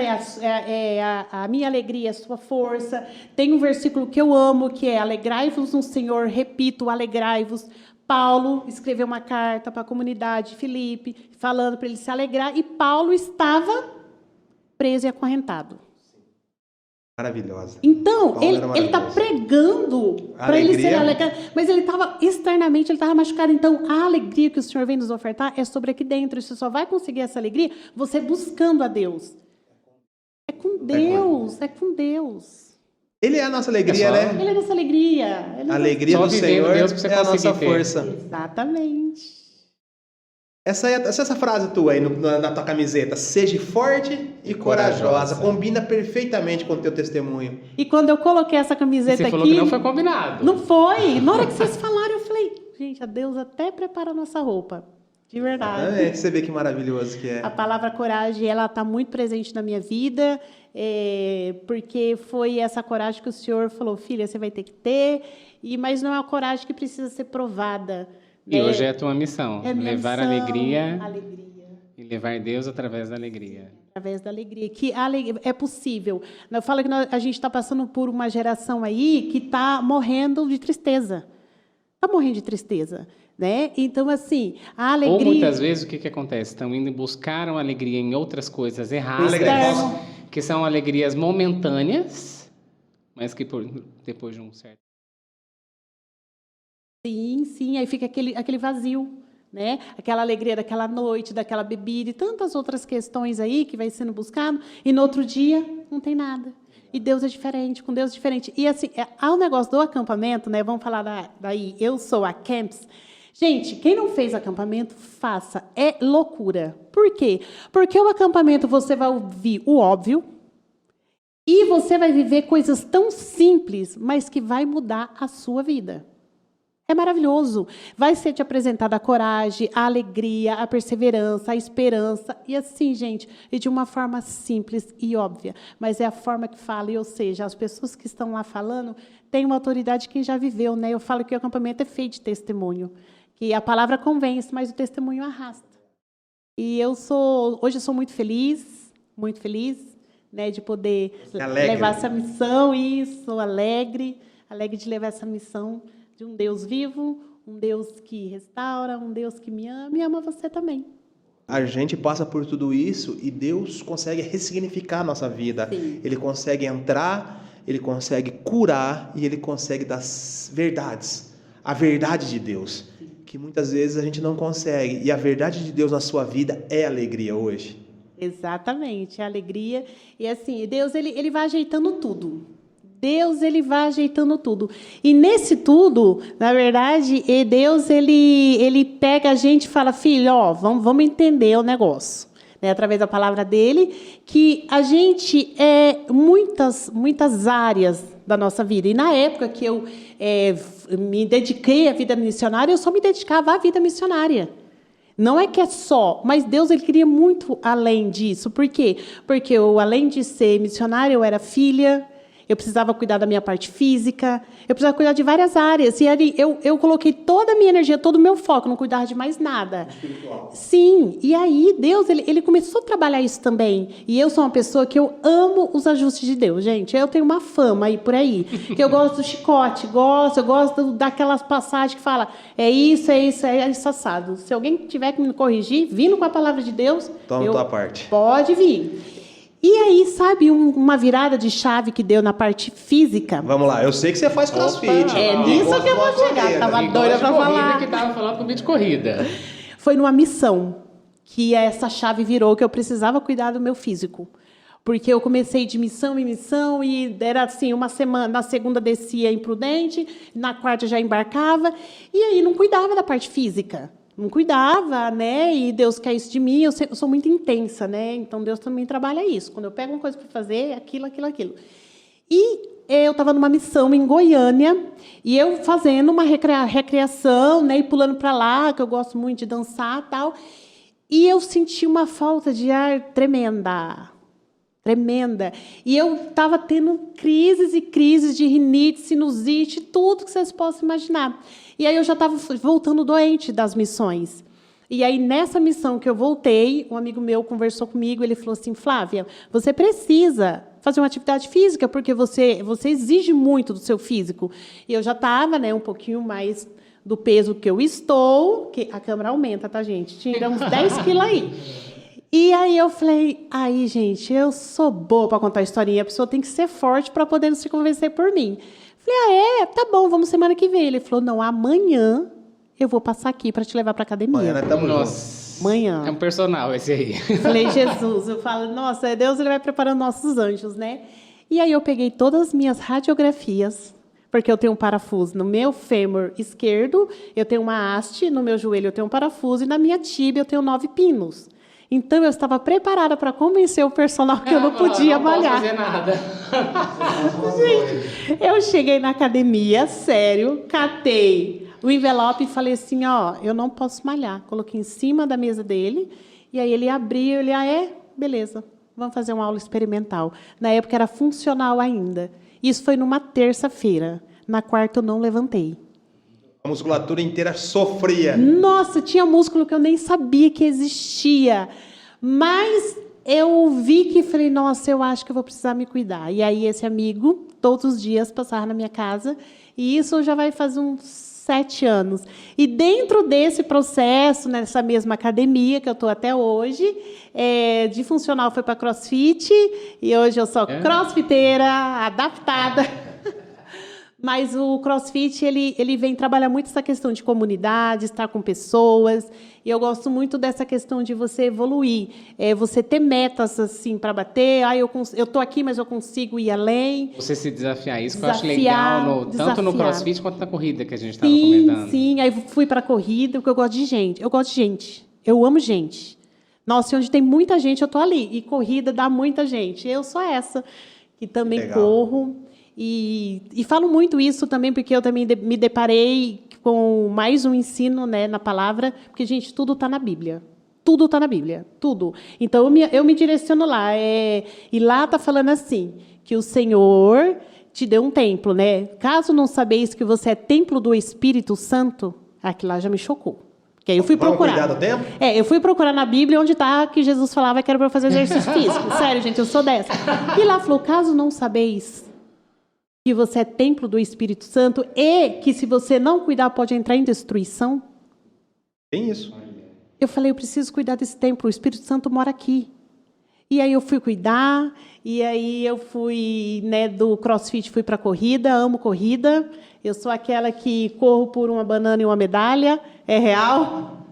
alegria é a sua força. Tem um versículo que eu amo, que é alegrai-vos no Senhor, repito, alegrai-vos. Paulo escreveu uma carta para a comunidade de Filipe, falando para ele se alegrar, e Paulo estava preso e acorrentado. Maravilhosa. Então, ele está pregando para ele ser alegre, mas ele estava externamente, ele estava machucado. Então, a alegria que o Senhor vem nos ofertar é sobre aqui dentro. E você só vai conseguir essa alegria você buscando a Deus. É com Deus, é com Deus. Ele é a nossa alegria, né? Ele é a nossa alegria. A alegria do Senhor é a nossa força. Exatamente. Essa frase tua aí na tua camiseta, seja forte e corajosa, combina perfeitamente com o teu testemunho. E quando eu coloquei essa camiseta aqui... Você falou que não foi combinado. Não foi. Na hora que vocês falaram, eu falei, gente, a Deus até prepara a nossa roupa. De verdade. Você vê que maravilhoso que é. A palavra coragem, ela está muito presente na minha vida, porque foi essa coragem que o Senhor falou, filha, você vai ter que ter, mas não é uma coragem que precisa ser provada. E hoje é a tua missão, levar alegria e levar Deus através da alegria. Através da alegria, que é possível. Eu falo que a gente está passando por uma geração aí que está morrendo de tristeza. Está morrendo de tristeza, né? Então, assim, a alegria... Ou muitas vezes o que acontece? Estão indo buscar uma alegria em outras coisas erradas, que são alegrias momentâneas, mas que depois de um certo... Sim, aí fica aquele vazio, né? Aquela alegria daquela noite, daquela bebida e tantas outras questões aí que vai sendo buscado, e no outro dia não tem nada. E Deus é diferente, com Deus é diferente. E assim, há um negócio do acampamento, né? Vamos falar daí, eu sou a Camps. Gente, quem não fez acampamento, faça. É loucura. Por quê? Porque o acampamento você vai ouvir o óbvio e você vai viver coisas tão simples, mas que vai mudar a sua vida. É maravilhoso. Vai ser te apresentada a coragem, a alegria, a perseverança, a esperança. E assim, gente, e de uma forma simples e óbvia. Mas é a forma que fala, ou seja, as pessoas que estão lá falando têm uma autoridade que já viveu, né? Eu falo que o acampamento é feito de testemunho. Que a palavra convence, mas o testemunho arrasta. E hoje eu sou muito feliz, né, de poder levar essa missão, alegre de levar essa missão de um Deus vivo, um Deus que restaura, um Deus que me ama e ama você também. A gente passa por tudo isso e Deus consegue ressignificar a nossa vida. Sim. Ele consegue entrar, Ele consegue curar e Ele consegue dar verdades. A verdade de Deus, que muitas vezes a gente não consegue. E a verdade de Deus na sua vida é alegria hoje. Exatamente, a alegria. E assim, Deus ele vai ajeitando tudo. Deus, ele vai ajeitando tudo. E nesse tudo, na verdade, Deus, ele pega a gente e fala, filho, vamos entender o negócio. Né, através da palavra dele, que a gente muitas áreas da nossa vida. E na época que eu me dediquei à vida missionária, eu só me dedicava à vida missionária. Não é que é só, mas Deus ele queria muito além disso. Por quê? Porque eu, além de ser missionária, eu era filha, eu precisava cuidar da minha parte física, eu precisava cuidar de várias áreas. E ali eu coloquei toda a minha energia, todo o meu foco, não cuidar de mais nada. Espiritual. Sim, e aí Deus ele começou a trabalhar isso também. E eu sou uma pessoa que eu amo os ajustes de Deus, gente. Eu tenho uma fama aí por aí, que eu gosto do chicote, eu gosto daquelas passagens que fala, é isso assado. Se alguém tiver que me corrigir, vindo com a palavra de Deus, toma tua parte. Pode vir. E aí, sabe, uma virada de chave que deu na parte física? Vamos lá, eu sei que você faz crossfit. É nisso que eu vou chegar, tava doida pra falar. Que tava falando comigo de corrida. Foi numa missão que essa chave virou, que eu precisava cuidar do meu físico. Porque eu comecei de missão em missão e era assim, uma semana, na segunda descia imprudente, na quarta já embarcava, e aí não cuidava da parte física. Não cuidava, né? E Deus quer isso de mim. Eu sou muito intensa, né? Então Deus também trabalha isso. Quando eu pego uma coisa para fazer, aquilo. E eu estava numa missão em Goiânia e eu fazendo uma recreação, né? E pulando para lá, que eu gosto muito de dançar, tal. E eu senti uma falta de ar tremenda. tremenda. E eu estava tendo crises e crises de rinite, sinusite, tudo que vocês possam imaginar. E aí eu já estava voltando doente das missões. E aí, nessa missão que eu voltei, um amigo meu conversou comigo, ele falou assim, Flávia, você precisa fazer uma atividade física, porque você exige muito do seu físico. E eu já estava, né, um pouquinho mais do peso que eu estou, que a câmera aumenta, tá, gente? Tira uns 10 quilos aí. E aí eu falei, aí, gente, eu sou boa para contar historinha, a pessoa tem que ser forte para poder se convencer por mim. Falei, tá bom, vamos semana que vem. Ele falou, não, amanhã eu vou passar aqui para te levar para academia. Amanhã nós estamos Nossa, amanhã. É um personal esse aí. Falei, Jesus, eu falo, nossa, Deus ele vai preparando nossos anjos, né? E aí eu peguei todas as minhas radiografias, porque eu tenho um parafuso no meu fêmur esquerdo, eu tenho uma haste, no meu joelho eu tenho um parafuso, e na minha tíbia eu tenho 9 pinos. Então, eu estava preparada para convencer o personal que eu não podia malhar. Não posso fazer nada. Gente, eu cheguei na academia, sério, catei o envelope e falei assim, eu não posso malhar. Coloquei em cima da mesa dele, e aí ele abriu, beleza, vamos fazer uma aula experimental. Na época era funcional ainda. Isso foi numa terça-feira. Na quarta eu não levantei. A musculatura inteira sofria. Nossa, tinha músculo que eu nem sabia que existia. Mas eu vi que falei, nossa, eu acho que eu vou precisar me cuidar. E aí esse amigo, todos os dias, passava na minha casa. E isso já vai fazer uns 7 anos. E dentro desse processo, nessa mesma academia que eu estou até hoje, de funcional foi para CrossFit. E hoje eu sou crossfiteira, adaptada. Mas o CrossFit, ele vem trabalhar muito essa questão de comunidade, estar com pessoas. E eu gosto muito dessa questão de você evoluir. Você ter metas assim para bater. Eu estou aqui, mas eu consigo ir além. Você se desafiar. Isso que eu acho legal, tanto no CrossFit quanto na corrida que a gente estava comentando. Sim. Aí fui para a corrida, porque eu gosto de gente. Eu gosto de gente. Eu amo gente. Nossa, onde tem muita gente, eu estou ali. E corrida dá muita gente. Eu sou essa, que também corro. E falo muito isso também, porque eu também me deparei com mais um ensino, né, na palavra, porque, gente, tudo está na Bíblia. Tudo está na Bíblia, tudo. Então, eu me direciono lá. E lá está falando assim, que o Senhor te deu um templo, né? Caso não sabeis que você é templo do Espírito Santo, aquilo lá já me chocou. Porque aí eu fui procurar. Vamos cuidar do tempo? Eu fui procurar na Bíblia onde está que Jesus falava que era para eu fazer exercício físico. Sério, gente, eu sou dessa. E lá falou, caso não sabeis que você é templo do Espírito Santo e que, se você não cuidar, pode entrar em destruição. Tem isso. Eu falei, eu preciso cuidar desse templo, o Espírito Santo mora aqui. E aí eu fui cuidar, e aí eu fui, né, do CrossFit, fui para a corrida, amo corrida. Eu sou aquela que corro por uma banana e uma medalha, é real,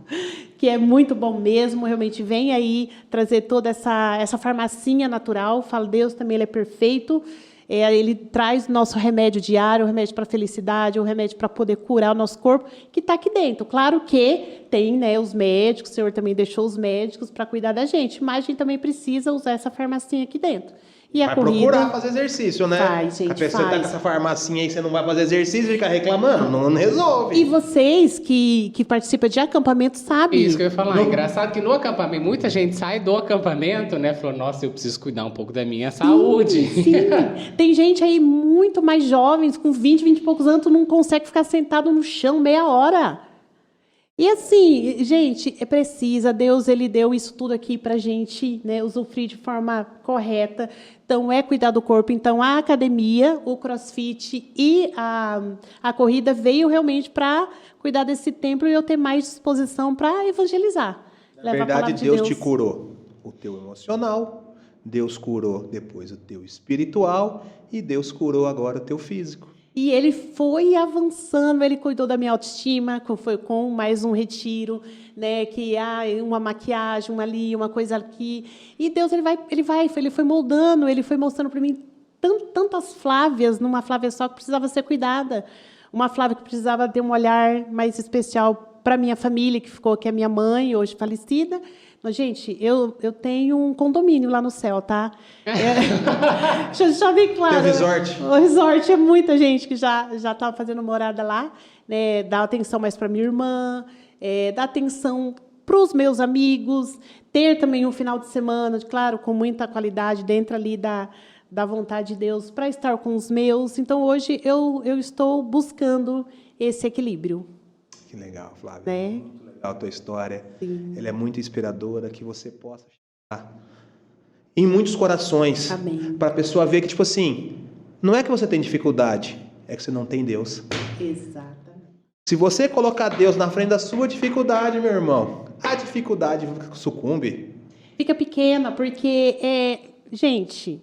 que é muito bom mesmo, realmente vem aí trazer toda essa farmacinha natural. Falo, Deus também ele é perfeito. Ele traz nosso remédio diário, o remédio para a felicidade, o remédio para poder curar o nosso corpo, que está aqui dentro. Claro que tem, né, os médicos, o Senhor também deixou os médicos para cuidar da gente, mas a gente também precisa usar essa farmacinha aqui dentro. E a corrida, procurar fazer exercício, né? Faz, gente, a pessoa está com essa farmacinha aí, você não vai fazer exercício e fica reclamando, não resolve. E vocês que participam de acampamento sabem. Isso que eu ia falar. Engraçado que no acampamento, muita gente sai do acampamento, né? Falou, nossa, eu preciso cuidar um pouco da minha saúde. Sim. Tem gente aí muito mais jovens, com 20 e poucos anos, não consegue ficar sentado no chão meia hora. E assim, gente, precisa, Deus ele deu isso tudo aqui para a gente, né, usufruir de forma correta. Então, cuidar do corpo. Então, a academia, o CrossFit e a corrida veio realmente para cuidar desse templo e eu ter mais disposição para evangelizar. Na verdade, Deus te curou o teu emocional, Deus curou depois o teu espiritual e Deus curou agora o teu físico. E ele foi avançando, ele cuidou da minha autoestima, foi com mais um retiro, né, que uma maquiagem, uma ali, uma coisa aqui. E Deus ele foi moldando, ele foi mostrando para mim tantas Flávias, numa Flávia só que precisava ser cuidada. Uma Flávia que precisava ter um olhar mais especial para a minha família, que ficou aqui a minha mãe, hoje falecida. Mas, gente, eu tenho um condomínio lá no céu, tá? Já vi, claro. Tem resort? O resort é muita gente que já estava fazendo morada lá, né? Dá atenção mais para minha irmã, dá atenção para os meus amigos, ter também um final de semana, claro, com muita qualidade, dentro ali da vontade de Deus, para estar com os meus. Então, hoje, eu estou buscando esse equilíbrio. Que legal, Flávia. Né? Muito legal a tua história. Sim. Ela é muito inspiradora, que você possa chegar em muitos corações. Amém. Para a pessoa ver que, tipo assim, não é que você tem dificuldade, é que você não tem Deus. Exato. Se você colocar Deus na frente da sua dificuldade, meu irmão, a dificuldade sucumbe. Fica pequena, porque, gente,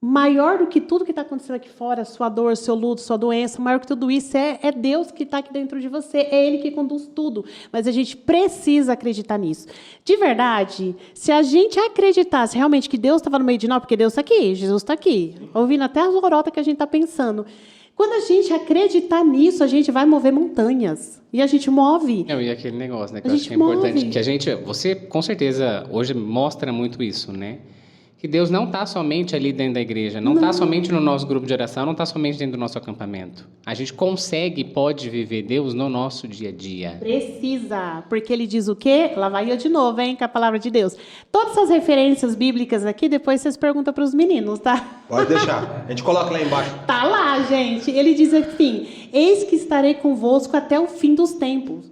maior do que tudo que está acontecendo aqui fora, sua dor, seu luto, sua doença, maior que tudo isso é Deus que está aqui dentro de você, é Ele que conduz tudo. Mas a gente precisa acreditar nisso. De verdade, se a gente acreditasse realmente que Deus estava no meio de nós, porque Deus está aqui, Jesus está aqui, ouvindo até as lorotas que a gente está pensando. Quando a gente acreditar nisso, a gente vai mover montanhas. E a gente move. E aquele negócio, né? Que eu acho que é importante. Que você, com certeza, hoje mostra muito isso, né? Que Deus não está somente ali dentro da igreja, não está somente no nosso grupo de oração, não está somente dentro do nosso acampamento. A gente consegue e pode viver Deus no nosso dia a dia. Precisa, porque ele diz o quê? Lá vai eu de novo, hein, com a palavra de Deus. Todas essas referências bíblicas aqui, depois vocês perguntam para os meninos, tá? Pode deixar, a gente coloca lá embaixo. Tá lá, gente. Ele diz assim, eis que estarei convosco até o fim dos tempos.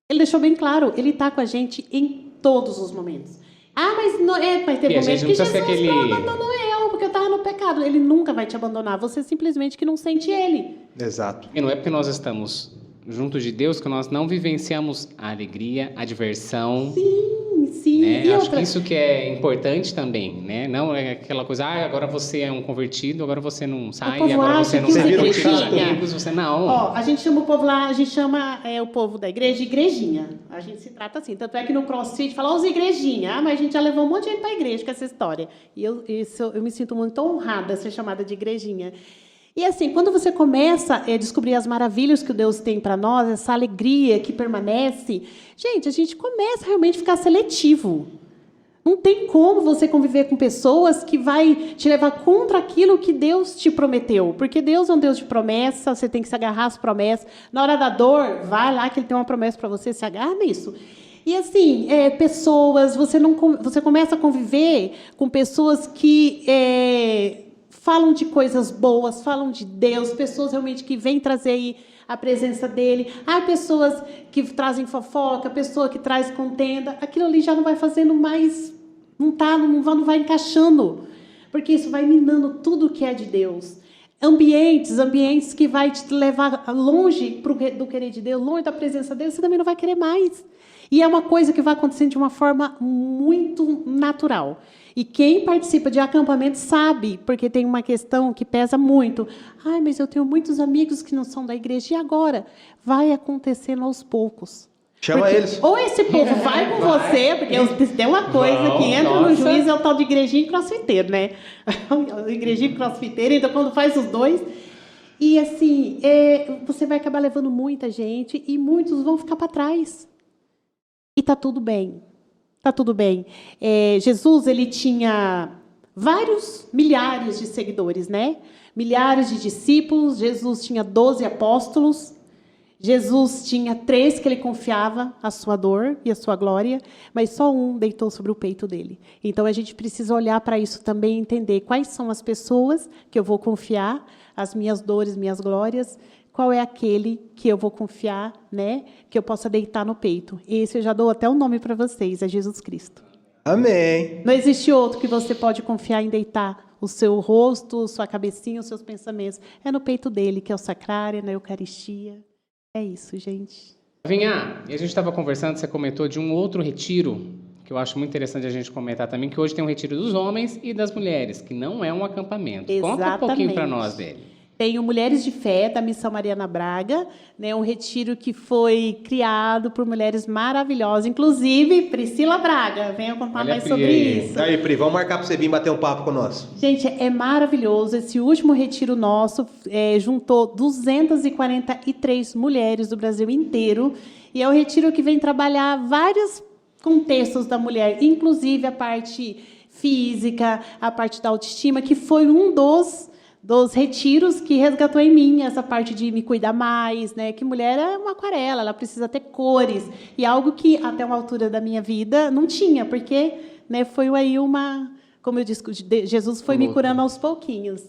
Ele deixou bem claro, ele está com a gente em todos os momentos. Ah, mas não vai ter momentos que Jesus não abandonou eu, porque eu estava no pecado. Ele nunca vai te abandonar, você simplesmente que não sente Ele. Exato. E não é porque nós estamos juntos de Deus que nós não vivenciamos a alegria, a diversão. Sim. Né? Acho que isso que é importante também, né? Não é aquela coisa, agora você é um convertido, agora você não sai, agora você não sai com os amigos, você não. Ó, a gente chama o povo lá, a gente chama o povo da igreja de igrejinha. A gente se trata assim. Tanto é que no CrossFit fala, os igrejinha. Mas a gente já levou um monte de gente para a igreja com essa história. E eu me sinto muito honrada a ser chamada de igrejinha. E assim, quando você começa a descobrir as maravilhas que Deus tem para nós, essa alegria que permanece, gente, a gente começa realmente a ficar seletivo. Não tem como você conviver com pessoas que vai te levar contra aquilo que Deus te prometeu. Porque Deus é um Deus de promessa, você tem que se agarrar às promessas. Na hora da dor, vai lá que Ele tem uma promessa para você, se agarra nisso. E assim, pessoas, você começa a conviver com pessoas que falam de coisas boas, falam de Deus, pessoas realmente que vêm trazer aí a presença dele. Há pessoas que trazem fofoca, pessoa que traz contenda. Aquilo ali já não vai fazendo mais, não vai encaixando, porque isso vai minando tudo que é de Deus. Ambientes que vai te levar longe do querer de Deus, longe da presença dele, você também não vai querer mais. E é uma coisa que vai acontecendo de uma forma muito natural. E quem participa de acampamento sabe, porque tem uma questão que pesa muito. Ai, mas eu tenho muitos amigos que não são da igreja. E agora? Vai acontecendo aos poucos. Chama eles. Ou esse povo vai com você, porque tem uma coisa que entra no juízo, é o tal de igrejinha e crossfiteiro, né? O igrejinha e crossfiteiro, então quando faz os dois... E assim, você vai acabar levando muita gente e muitos vão ficar para trás. E está tudo bem. Está tudo bem. Jesus, ele tinha milhares de seguidores, né? Milhares de discípulos. Jesus tinha 12 apóstolos. Jesus tinha 3 que ele confiava a sua dor e a sua glória, mas só um deitou sobre o peito dele. Então, a gente precisa olhar para isso também e entender quais são as pessoas que eu vou confiar, as minhas dores, minhas glórias, qual é aquele que eu vou confiar, né, que eu possa deitar no peito. Esse eu já dou até o nome para vocês, é Jesus Cristo. Amém. Não existe outro que você pode confiar em deitar o seu rosto, sua cabecinha, os seus pensamentos. É no peito dele, que é o sacrário, na Eucaristia. É isso, gente. Vinha, e a gente estava conversando, você comentou de um outro retiro, que eu acho muito interessante a gente comentar também, que hoje tem um retiro dos homens e das mulheres, que não é um acampamento. Exatamente. Conta um pouquinho para nós dele. Tem o Mulheres de Fé, da Missão Mariana Braga, né, um retiro que foi criado por mulheres maravilhosas, inclusive Priscila Braga. Venha contar mais sobre isso. Aí, Pri, vamos marcar para você vir bater um papo com nós. Gente, é maravilhoso. Esse último retiro nosso juntou 243 mulheres do Brasil inteiro, e é um retiro que vem trabalhar vários contextos da mulher, inclusive a parte física, a parte da autoestima, que foi um dos dos retiros que resgatou em mim essa parte de me cuidar mais, né? Que mulher é uma aquarela, ela precisa ter cores. E algo que, até uma altura da minha vida, não tinha, porque, né, foi aí como eu disse, Jesus foi me curando aos pouquinhos.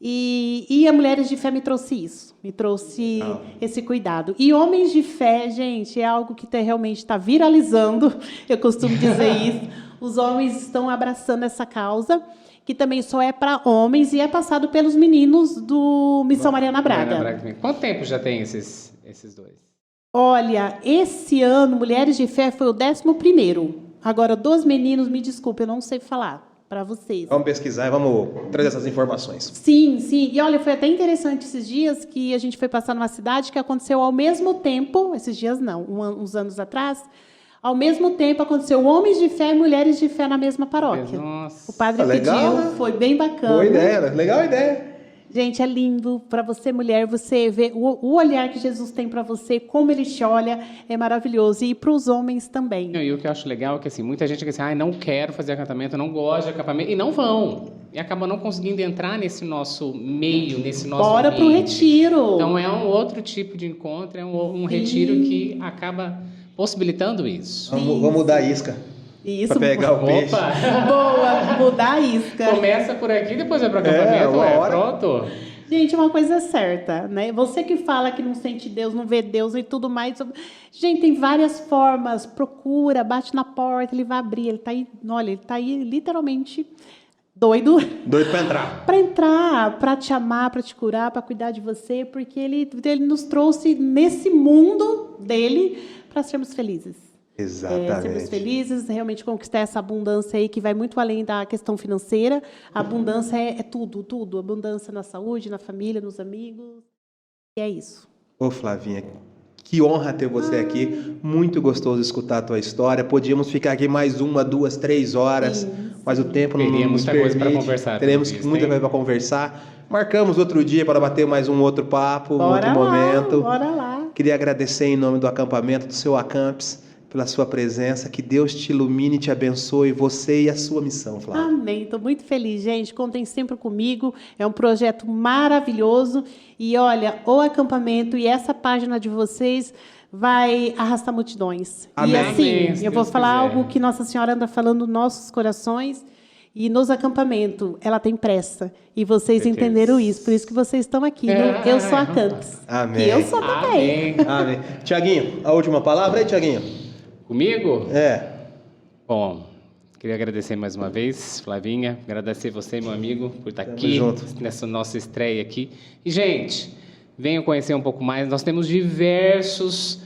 E a Mulheres de Fé me trouxe isso, me trouxe esse cuidado. E Homens de Fé, gente, é algo que realmente está viralizando, eu costumo dizer isso. Os homens estão abraçando essa causa, que também só é para homens e é passado pelos meninos do Missão Mariana Braga. Quanto tempo já tem esses dois? Olha, esse ano, Mulheres de Fé foi o 11º. Agora, dos meninos, me desculpe, eu não sei falar para vocês. Vamos pesquisar e vamos trazer essas informações. Sim. E olha, foi até interessante esses dias que a gente foi passar numa cidade que aconteceu ao mesmo tempo, esses dias não, uns anos atrás, ao mesmo tempo aconteceu Homens de Fé e Mulheres de Fé na mesma paróquia. Nossa. O padre pediu, foi bem bacana. Boa ideia, legal a ideia. Gente, é lindo para você, mulher, você ver o olhar que Jesus tem para você, como ele te olha, é maravilhoso. E para os homens também. E o que eu acho legal é que assim, muita gente diz assim, não quero fazer acampamento, não gosto de acampamento, e não vão. E acabam não conseguindo entrar nesse nosso meio, nesse nosso Bora para o retiro. Então é um outro tipo de encontro, é um retiro que acaba possibilitando isso. Vamos mudar a isca. Isso. Para pegar o peixe. Boa, mudar a isca. Começa por aqui, depois vai para o acampamento, pronto. Gente, uma coisa é certa, né? Você que fala que não sente Deus, não vê Deus e tudo mais. Gente, tem várias formas. Procura, bate na porta, ele vai abrir. Ele tá aí, olha, ele tá aí literalmente doido. Doido para entrar. Para entrar, para te amar, para te curar, para cuidar de você, porque ele nos trouxe nesse mundo dele para sermos felizes. Exatamente. Sermos felizes, realmente conquistar essa abundância aí que vai muito além da questão financeira. A abundância é tudo. Abundância na saúde, na família, nos amigos. E é isso. Ô, Flavinha, que honra ter você aqui. Muito gostoso escutar a tua história. Podíamos ficar aqui mais 1, 2, 3 horas, sim. Mas o tempo não nos permite. Coisa para conversar. Teremos muita coisa para conversar. Marcamos outro dia para bater mais um outro papo, outro momento. Bora lá. Queria agradecer em nome do acampamento, do seu Acampes, pela sua presença, que Deus te ilumine e te abençoe, você e a sua missão, Flávia. Amém, estou muito feliz, gente, contem sempre comigo, é um projeto maravilhoso, e olha, o acampamento e essa página de vocês vai arrastar multidões. Amém. E assim, Amém, eu vou falar algo que Nossa Senhora anda falando nos nossos corações, e nos acampamentos, ela tem pressa. E vocês entenderam isso. Por isso que vocês estão aqui. Eu Sou Acampes. Amém. E eu sou também. Amém. Tiaguinho, a última palavra aí, Tiaguinho? Comigo? É. Bom, queria agradecer mais uma vez, Flavinha. Agradecer você, meu amigo, por estar aqui nessa nossa estreia aqui. E, gente, venham conhecer um pouco mais. Nós temos diversos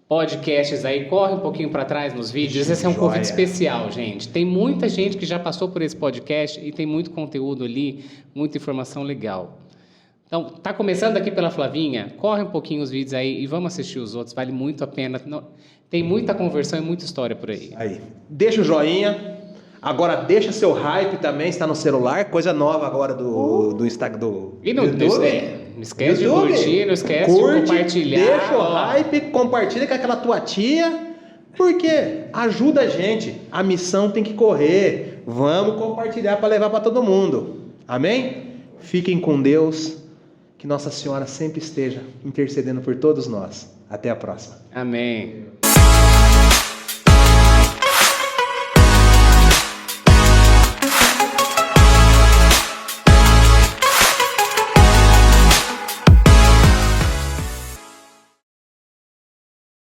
podcasts aí, corre um pouquinho para trás nos vídeos. Esse é um convite especial, gente. Tem muita gente que já passou por esse podcast e tem muito conteúdo ali, muita informação legal. Então, tá começando aqui pela Flavinha, corre um pouquinho os vídeos aí e vamos assistir os outros, vale muito a pena. Tem muita conversão e muita história por aí. Aí, deixa o joinha. Agora deixa seu hype também, está no celular, coisa nova agora do Instagram, do e no YouTube. Não esquece de curtir, não esquece de compartilhar. Deixa o hype, compartilha com aquela tua tia, porque ajuda a gente. A missão tem que correr. Vamos compartilhar para levar para todo mundo. Amém? Fiquem com Deus. Que Nossa Senhora sempre esteja intercedendo por todos nós. Até a próxima. Amém.